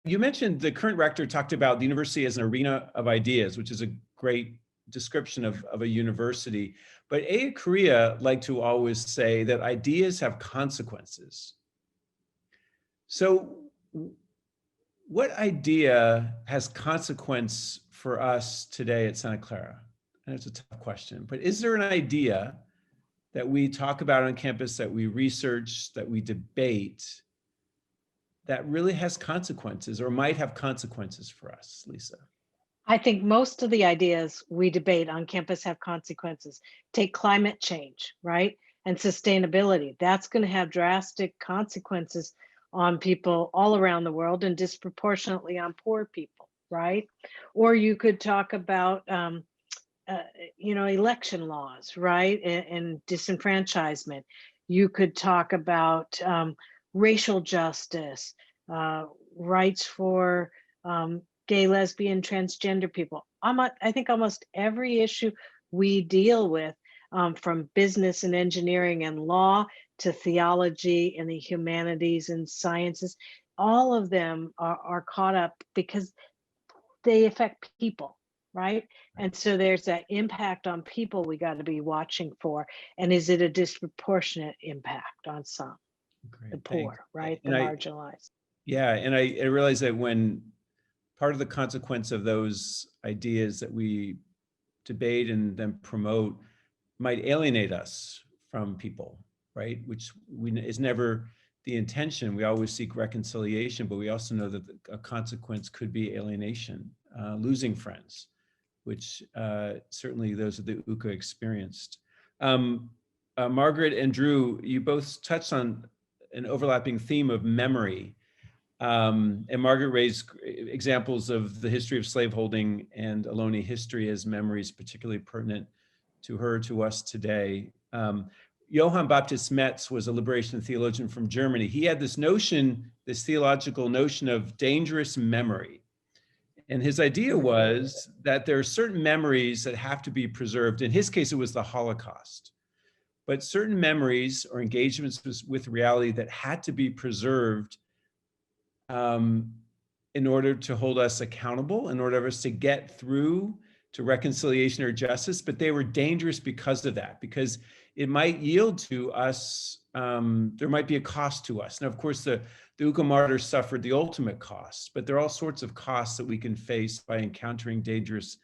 you mentioned the current rector talked about the university as an arena of ideas, which is a great description of a university. But Ellacuría like to always say that ideas have consequences. So what idea has consequence for us today at Santa Clara? And it's a tough question, but is there an idea that we talk about on campus, that we research, that we debate, that really has consequences or might have consequences for us, Lisa? I think most of the ideas we debate on campus have consequences. Take climate change, right? And sustainability. That's going to have drastic consequences on people all around the world and disproportionately on poor people, right? Or you could talk about, election laws, right? And disenfranchisement. You could talk about racial justice, rights for gay, lesbian, transgender people. I think almost every issue we deal with, from business and engineering and law to theology and the humanities and sciences, all of them are caught up because they affect people, right? And so there's that impact on people we got to be watching for. And is it a disproportionate impact on some, Great, the thanks. poor, right? And The marginalized. Yeah, and I realize that when part of the consequence of those ideas that we debate and then promote might alienate us from people, right? Which is never the intention. We always seek reconciliation, but we also know that a consequence could be alienation, losing friends, which certainly those of the UCA experienced. Margaret and Drew, you both touched on an overlapping theme of memory. And Margaret raised examples of the history of slaveholding and Ohlone history as memories particularly pertinent to her, to us today. Johann Baptist Metz was a liberation theologian from Germany. He had this notion, this theological notion of dangerous memory. And his idea was that there are certain memories that have to be preserved. In his case, it was the Holocaust. But certain memories or engagements with reality that had to be preserved in order to hold us accountable, in order for us to get through to reconciliation or justice, but they were dangerous because of that, because it might yield to us, there might be a cost to us. Now, of course, the UCA martyrs suffered the ultimate cost, but there are all sorts of costs that we can face by encountering dangerous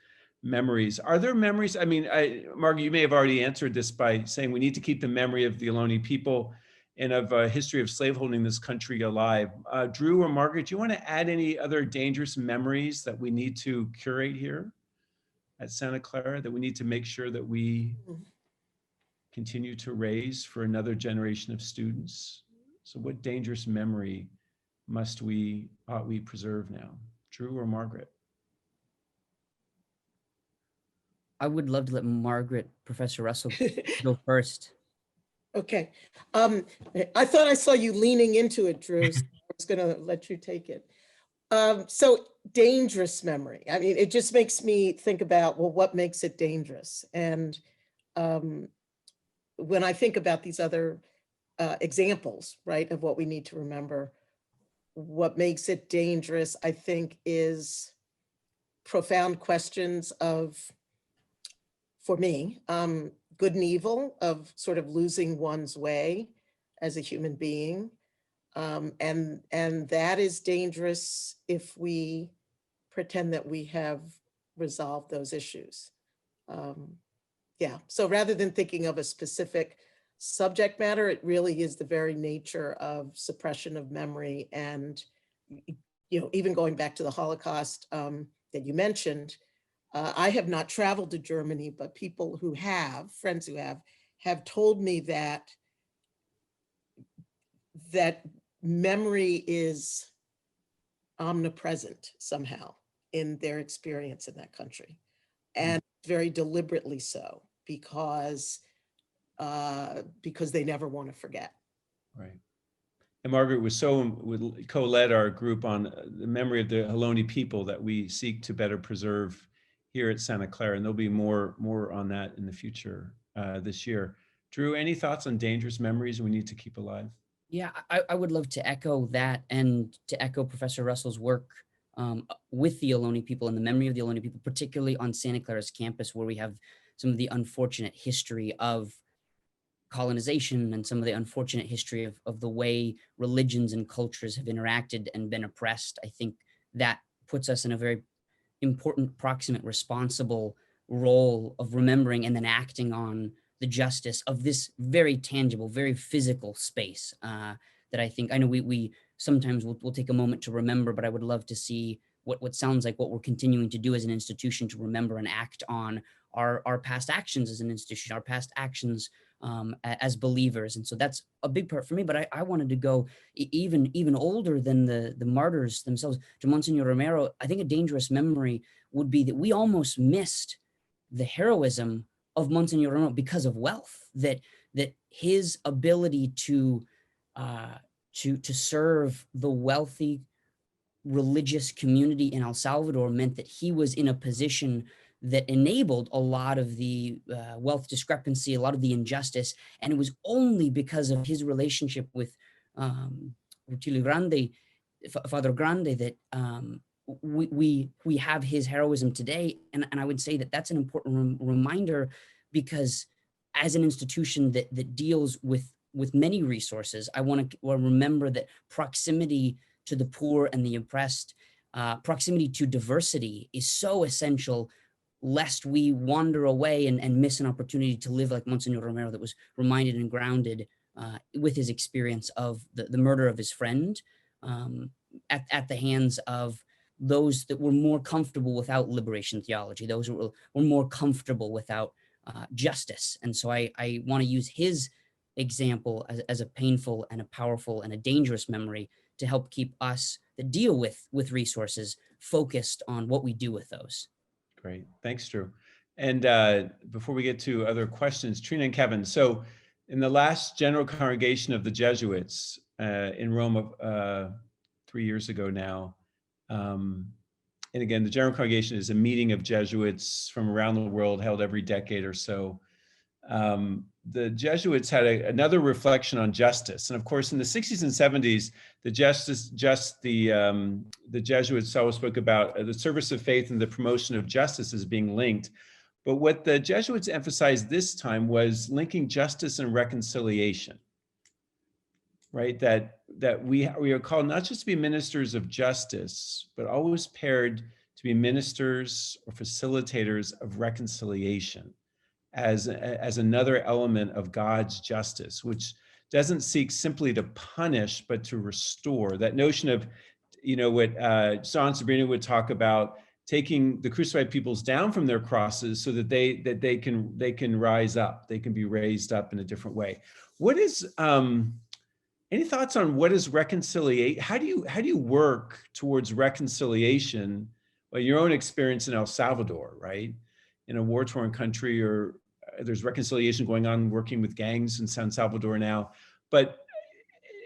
memories. Are there memories? I mean, Margaret, you may have already answered this by saying we need to keep the memory of the Ohlone people and of a history of slaveholding in this country alive. Drew or Margaret, do you want to add any other dangerous memories that we need to curate here at Santa Clara, that we need to make sure that we continue to raise for another generation of students? So what dangerous memory ought we preserve now? Drew or Margaret? I would love to let Margaret, Professor Russell, go first. Okay. I thought I saw you leaning into it, Drew. So I was going to let you take it. So dangerous memory. I mean, it just makes me think about, well, what makes it dangerous? And when I think about these other examples, right, of what we need to remember, what makes it dangerous, I think, is profound questions of, for me, good and evil, of sort of losing one's way as a human being. And that is dangerous if we pretend that we have resolved those issues. Yeah, so rather than thinking of a specific subject matter, it really is the very nature of suppression of memory. And, even going back to the Holocaust that you mentioned, I have not traveled to Germany, but people who have, friends who have told me that memory is omnipresent somehow in their experience in that country, and very deliberately so, because they never want to forget. Right. And Margaret would co-led our group on the memory of the Ohlone people that we seek to better preserve here at Santa Clara, and there'll be more on that in the future this year. Drew, any thoughts on dangerous memories we need to keep alive? Yeah, I would love to echo that, and to echo Professor Russell's work with the Ohlone people and the memory of the Ohlone people, particularly on Santa Clara's campus, where we have some of the unfortunate history of colonization and some of the unfortunate history of the way religions and cultures have interacted and been oppressed. I think that puts us in a very important, proximate, responsible role of remembering and then acting on the justice of this very tangible, very physical space that I know we sometimes we'll take a moment to remember, but I would love to see what sounds like what we're continuing to do as an institution to remember and act on our past actions as an institution, our past actions as believers. And so that's a big part for me, but I wanted to go even older than the martyrs themselves. To Monsignor Romero, I think a dangerous memory would be that we almost missed the heroism of Monsignor Romero because of wealth, that his ability to serve the wealthy religious community in El Salvador meant that he was in a position that enabled a lot of the wealth discrepancy, a lot of the injustice. And it was only because of his relationship with Rutilio Grande, Father Grande, that we have his heroism today. And I would say that that's an important reminder, because as an institution that deals with many resources, I want to remember that proximity to the poor and the oppressed, proximity to diversity is so essential, lest we wander away and miss an opportunity to live like Monsignor Romero, that was reminded and grounded with his experience of the murder of his friend at the hands of those that were more comfortable without liberation theology, those who were more comfortable without justice. And so I want to use his example as a painful and a powerful and a dangerous memory to help keep us that deal with resources focused on what we do with those. Great, thanks, Drew. And before we get to other questions, Trina and Kevin, so in the last General Congregation of the Jesuits in Rome 3 years ago now, and again, the General Congregation is a meeting of Jesuits from around the world held every decade or so. The Jesuits had another reflection on justice. And of course, in the 60s and 70s, the Jesuits always spoke about the service of faith and the promotion of justice as being linked. But what the Jesuits emphasized this time was linking justice and reconciliation, right? That we are called not just to be ministers of justice, but always paired to be ministers or facilitators of reconciliation as another element of God's justice, which doesn't seek simply to punish, but to restore. That notion of, what John Sabrina would talk about, taking the crucified peoples down from their crosses so that they can rise up, they can be raised up in a different way. What is any thoughts on what is reconciliation? How do you work towards reconciliation? Well, your own experience in El Salvador, right? In a war-torn country, or there's reconciliation going on, working with gangs in San Salvador now, but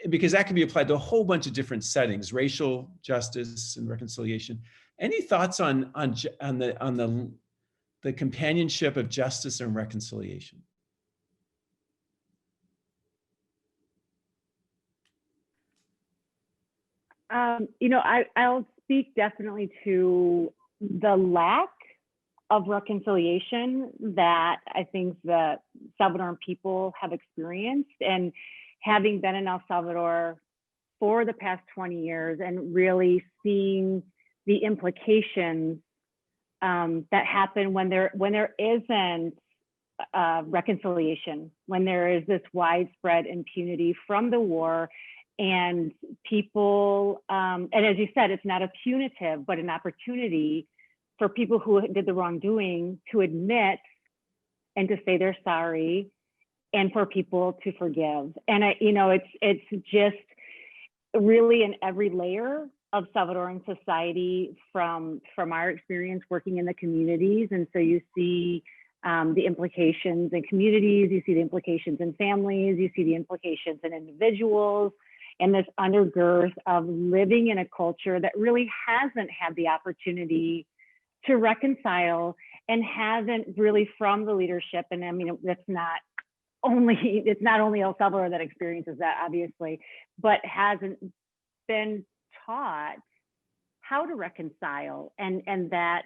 because that can be applied to a whole bunch of different settings, racial justice and reconciliation. Any thoughts on the companionship of justice and reconciliation? I'll speak definitely to the lack of reconciliation that I think the Salvadoran people have experienced. And having been in El Salvador for the past 20 years and really seeing the implications that happen when there isn't reconciliation, when there is this widespread impunity from the war, and people, and as you said, it's not a punitive, but an opportunity for people who did the wrongdoing to admit and to say they're sorry, and for people to forgive. And it's just really in every layer of Salvadoran society from our experience working in the communities. And so you see the implications in communities, you see the implications in families, you see the implications in individuals, and this undergirth of living in a culture that really hasn't had the opportunity to reconcile, and hasn't really, from the leadership. And I mean, it's not only El Salvador that experiences that, obviously, but hasn't been taught how to reconcile, and that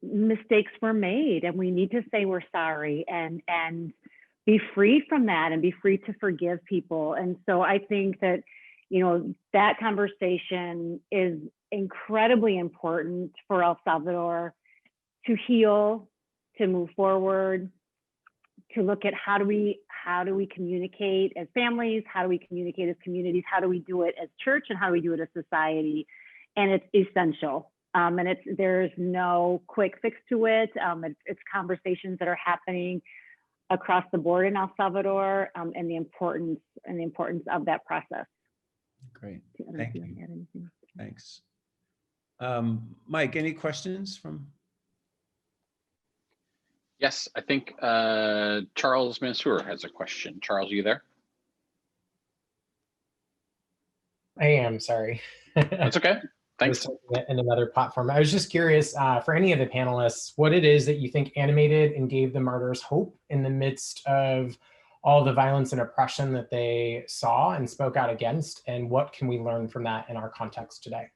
mistakes were made, and we need to say we're sorry and be free from that, and be free to forgive people. And so I think that, that conversation is incredibly important for El Salvador to heal, to move forward, to look at how do we communicate as families, how do we communicate as communities, how do we do it as church, and how do we do it as society. And it's essential. And there's no quick fix to it. It's conversations that are happening across the board in El Salvador, and the importance of that process. Great, thank you. Thanks. Mike, any questions from? Yes, I think Charles Mansour has a question. Charles, are you there? I am, sorry. That's okay. Thanks. In another platform. I was just curious, for any of the panelists, what it is that you think animated and gave the martyrs hope in the midst of all the violence and oppression that they saw and spoke out against, and what can we learn from that in our context today?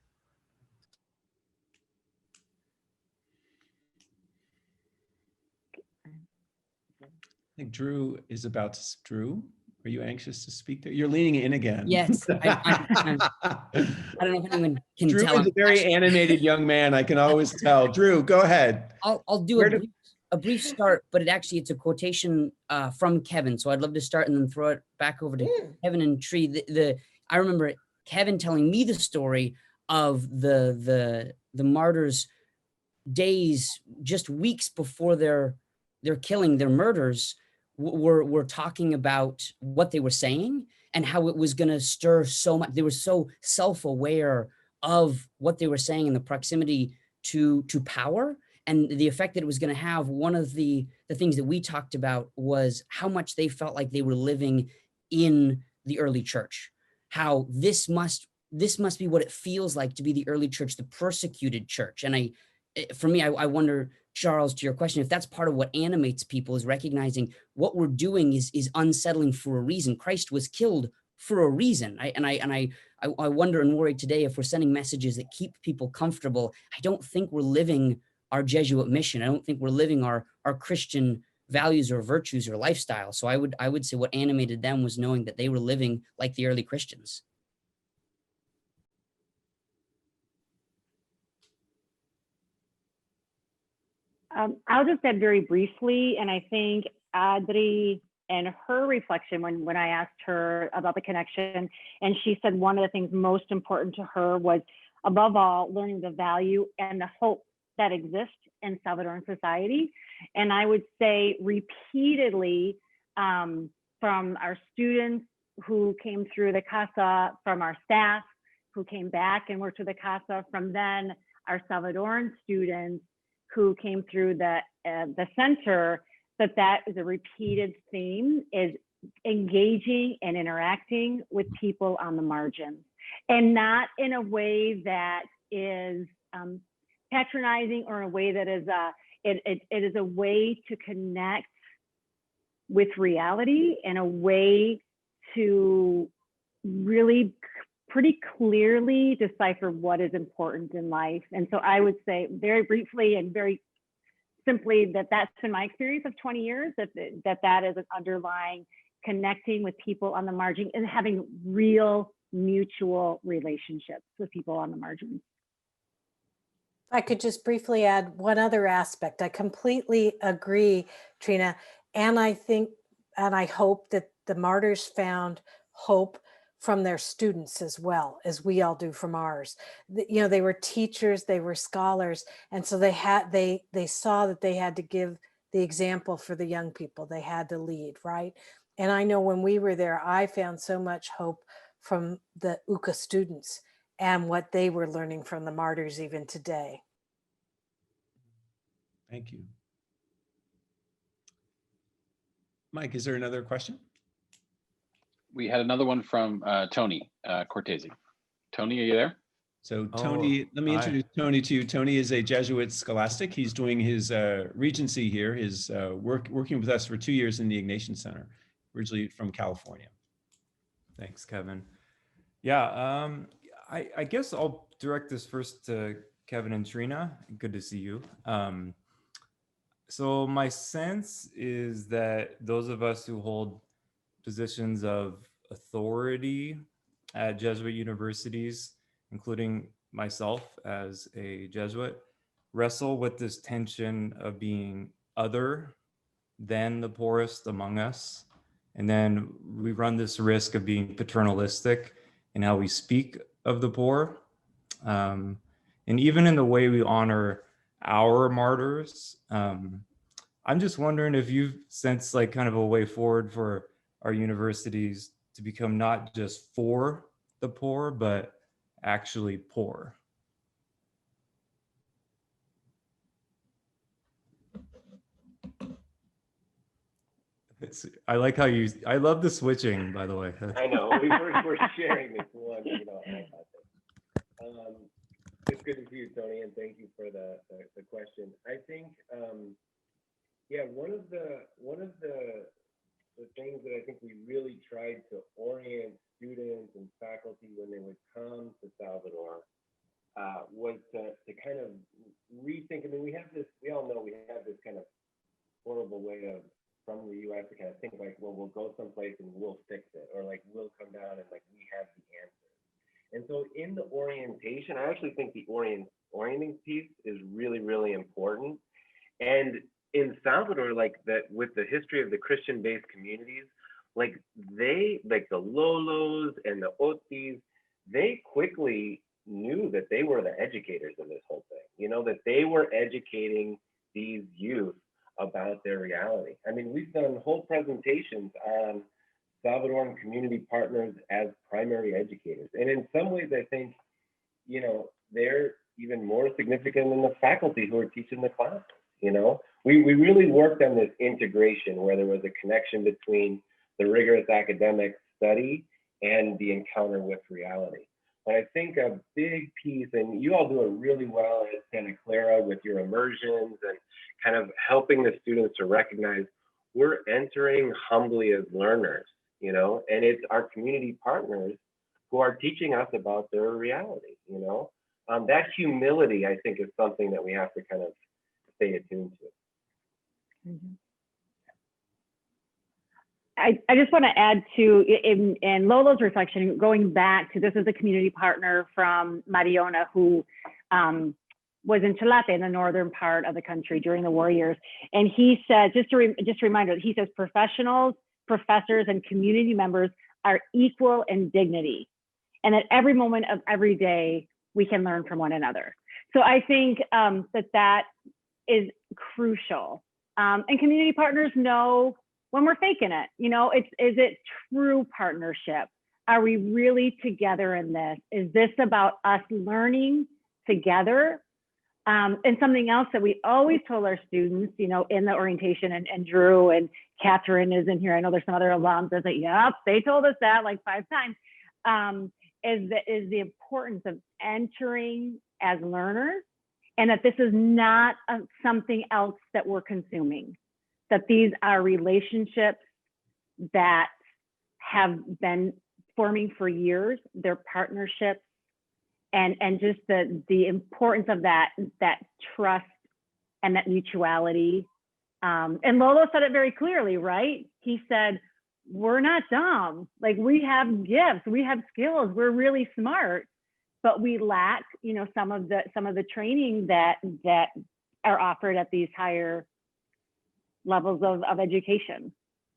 I think Drew is about to, Drew, are you anxious to speak there? You're leaning in again. Yes, I don't know if anyone can Drew tell. is a very animated young man, I can always tell. Drew, go ahead. I'll do a brief start, but it's a quotation from Kevin. So I'd love to start and then throw it back over to Kevin and Tree. I remember Kevin telling me the story of the martyrs' days, just weeks before their killing, their murders, were talking about what they were saying and how it was going to stir so much. They were so self-aware of what they were saying and the proximity to power and the effect that it was going to have. One of the things that we talked about was how much they felt like they were living in the early church, how this must be what it feels like to be the early church, the persecuted church. And for me, I wonder, Charles, to your question, if that's part of what animates people, is recognizing what we're doing is unsettling for a reason. Christ was killed for a reason. I wonder and worry today if we're sending messages that keep people comfortable. I don't think we're living our Jesuit mission. I don't think we're living our Christian values or virtues or lifestyle. So I would say what animated them was knowing that they were living like the early Christians. I'll just add very briefly, and I think Adri and her reflection when I asked her about the connection, and she said one of the things most important to her was, above all, learning the value and the hope that exists in Salvadoran society. And I would say repeatedly from our students who came through the CASA, from our staff who came back and worked with the CASA, from then our Salvadoran students who came through the center, that is a repeated theme, is engaging and interacting with people on the margins, and not in a way that is patronizing or a way that is it is a way to connect with reality and a way to really pretty clearly decipher what is important in life. And so I would say very briefly and very simply that's been my experience of 20 years, that is an underlying connecting with people on the margin and having real mutual relationships with people on the margins. I could just briefly add one other aspect. I completely agree, Trina. And I think, and I hope that the martyrs found hope from their students as well, as we all do from ours. You know, they were teachers, they were scholars. And so they saw that they had to give the example for the young people. They had to lead, right? And I know when we were there, I found so much hope from the UCA students and what they were learning from the martyrs even today. Thank you. Mike, is there another question? We had another one from Tony Cortese. Tony, are you there? So Tony, let me introduce Tony to you. Tony is a Jesuit scholastic. He's doing his regency here, his working with us for 2 years in the Ignatian Center, originally from California. Thanks, Kevin. Yeah, I guess I'll direct this first to Kevin and Trina. Good to see you. So my sense is that those of us who hold positions of authority at Jesuit universities, including myself as a Jesuit, wrestle with this tension of being other than the poorest among us. And then we run this risk of being paternalistic in how we speak of the poor. And even in the way we honor our martyrs. I'm just wondering if you've sensed like kind of a way forward for our universities to become not just for the poor, but actually poor. I like how I love the switching, by the way. I know, we're sharing this one, you know. It's good to see you, Tony, and thank you for the question. I think, yeah, one of the things that I think we really tried to orient students and faculty when they would come to Salvador was to kind of rethink. I mean, we all know we have this kind of horrible way of, from the US, to kind of think like, well, we'll go someplace and we'll fix it, or like we'll come down and like we have the answer. And so in the orientation, I actually think the orienting piece is really, really important. And in Salvador, like that, with the history of the Christian-based communities, like the Lolos and the Otis, they quickly knew that they were the educators of this whole thing, you know, that they were educating these youth about their reality. I mean, we've done whole presentations on Salvadoran community partners as primary educators. And in some ways, I think, you know, they're even more significant than the faculty who are teaching the classes, you know? We really worked on this integration where there was a connection between the rigorous academic study and the encounter with reality. But I think a big piece, and you all do it really well at Santa Clara with your immersions and kind of helping the students to recognize we're entering humbly as learners, you know, and it's our community partners who are teaching us about their reality, you know. That humility, I think, is something that we have to kind of stay attuned to. Mm-hmm. I just want to add to, in Lolo's reflection, going back to, this is a community partner from Mariona who was in Chalate in the northern part of the country during the war years. And he said, just a reminder, he says professionals, professors, and community members are equal in dignity. And at every moment of every day, we can learn from one another. So I think that is crucial. And community partners know when we're faking it, you know, is it true partnership? Are we really together in this? Is this about us learning together? And something else that we always told our students, you know, in the orientation, and Drew and Catherine is in here. I know there's some other alums that say, yep, they told us that like 5 times, is the importance of entering as learners, and that this is not something else that we're consuming. That these are relationships that have been forming for years, they're partnerships, and just the importance of that trust and that mutuality. And Lolo said it very clearly, right? He said, we're not dumb. Like, we have gifts, we have skills, we're really smart, but we lack, you know, some of the training that are offered at these higher levels of education.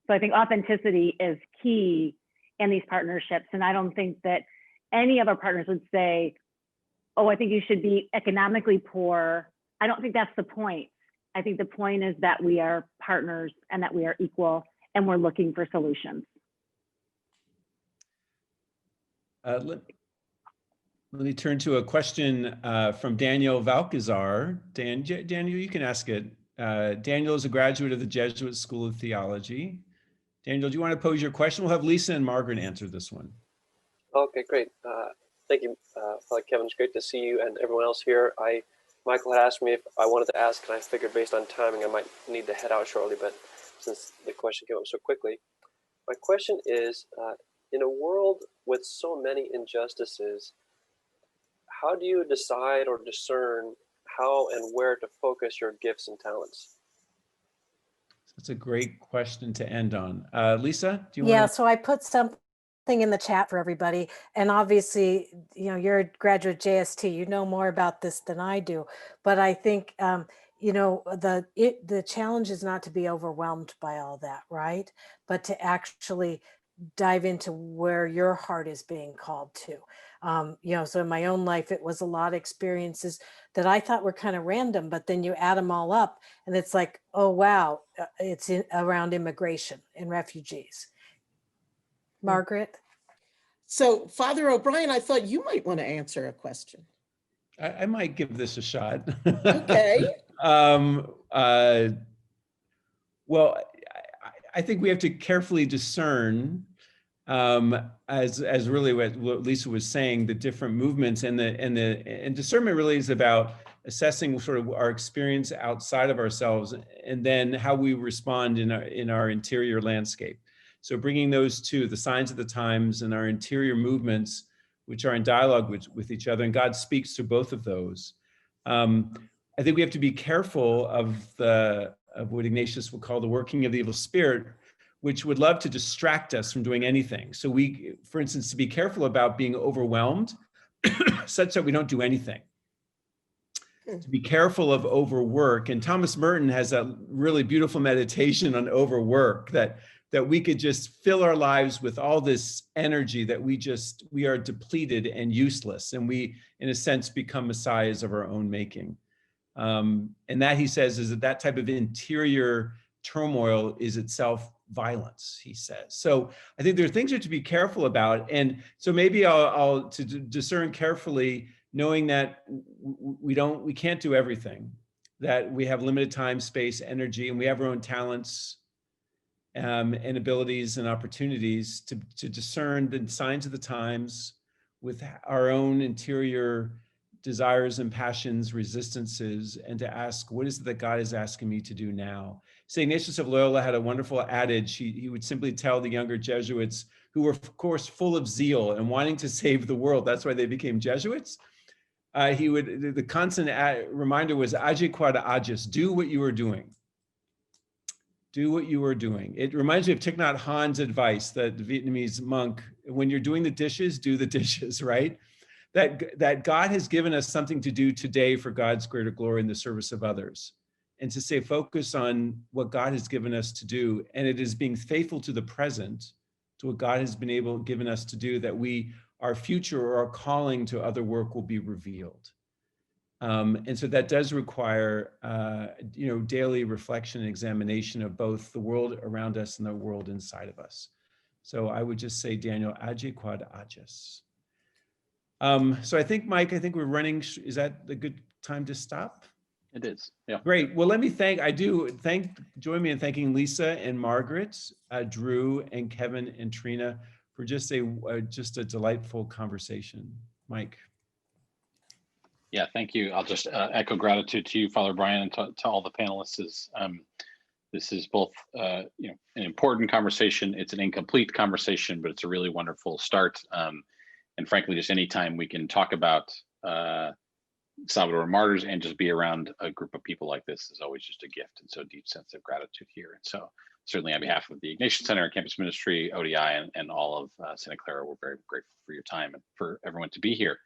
So I think authenticity is key in these partnerships. And I don't think that any of our partners would say, oh, I think you should be economically poor. I don't think that's the point. I think the point is that we are partners and that we are equal and we're looking for solutions. Let me turn to a question from Daniel Valcazar. Daniel, you can ask it. Daniel is a graduate of the Jesuit School of Theology. Daniel, do you want to pose your question? We'll have Lisa and Margaret answer this one. Okay, great. Thank you, Father Kevin. It's great to see you and everyone else here. Michael had asked me if I wanted to ask, and I figured based on timing, I might need to head out shortly, but since the question came up so quickly, my question is, in a world with so many injustices, how do you decide or discern how and where to focus your gifts and talents? That's a great question to end on. Lisa, do you want to? So I put something in the chat for everybody. And obviously, you know, you're a graduate JST, you know more about this than I do. But I think you know, the challenge is not to be overwhelmed by all that, right? But to actually dive into where your heart is being called to. You know, so in my own life, it was a lot of experiences that I thought were kind of random, but then you add them all up and it's like, oh, wow, it's around immigration and refugees. Margaret? So Father O'Brien, I thought you might want to answer a question. I might give this a shot. Okay. Well, I think we have to carefully discern, as really what Lisa was saying, the different movements, and discernment really is about assessing sort of our experience outside of ourselves, and then how we respond in our interior landscape. So bringing those two, the signs of the times and our interior movements, which are in dialogue with each other, and God speaks through both of those. I think we have to be careful of what Ignatius would call the working of the evil spirit, which would love to distract us from doing anything. So we, for instance, to be careful about being overwhelmed such that we don't do anything. To be careful of overwork. And Thomas Merton has a really beautiful meditation on overwork, that we could just fill our lives with all this energy that we are depleted and useless. And we, in a sense, become messiahs of our own making. And that, he says, is that type of interior turmoil is itself violence, he says. So I think there are things to be careful about. And so maybe I'll to discern carefully, knowing that we can't do everything, that we have limited time, space, energy, and we have our own talents and abilities and opportunities to discern the signs of the times with our own interior desires and passions, resistances, and to ask, what is it that God is asking me to do now? St. Ignatius of Loyola had a wonderful adage. He would simply tell the younger Jesuits, who were, of course, full of zeal and wanting to save the world. That's why they became Jesuits. The constant reminder was, age quod agis, do what you are doing. Do what you are doing. It reminds me of Thich Nhat Hanh's advice, the Vietnamese monk: when you're doing the dishes, do the dishes, right? That God has given us something to do today for God's greater glory in the service of others. And to stay focused on what God has given us to do. And it is being faithful to the present, to what God has been given us to do, that our future or our calling to other work will be revealed. And so that does require, daily reflection and examination of both the world around us and the world inside of us. So I would just say, Daniel, age quod agis. So I think, Mike, we're running. Is that a good time to stop? It is, yeah. Great. Well, let me join me in thanking Lisa and Margaret, Drew and Kevin and Trina for just a delightful conversation. Mike. Yeah, thank you. I'll just echo gratitude to you, Father Brian, and to all the panelists. This is both an important conversation. It's an incomplete conversation, but it's a really wonderful start. And frankly, just anytime we can talk about Salvadoran Martyrs and just be around a group of people like this is always just a gift. And so deep sense of gratitude here. And so certainly on behalf of the Ignatian Center and Campus Ministry, ODI, and all of Santa Clara, we're very grateful for your time and for everyone to be here.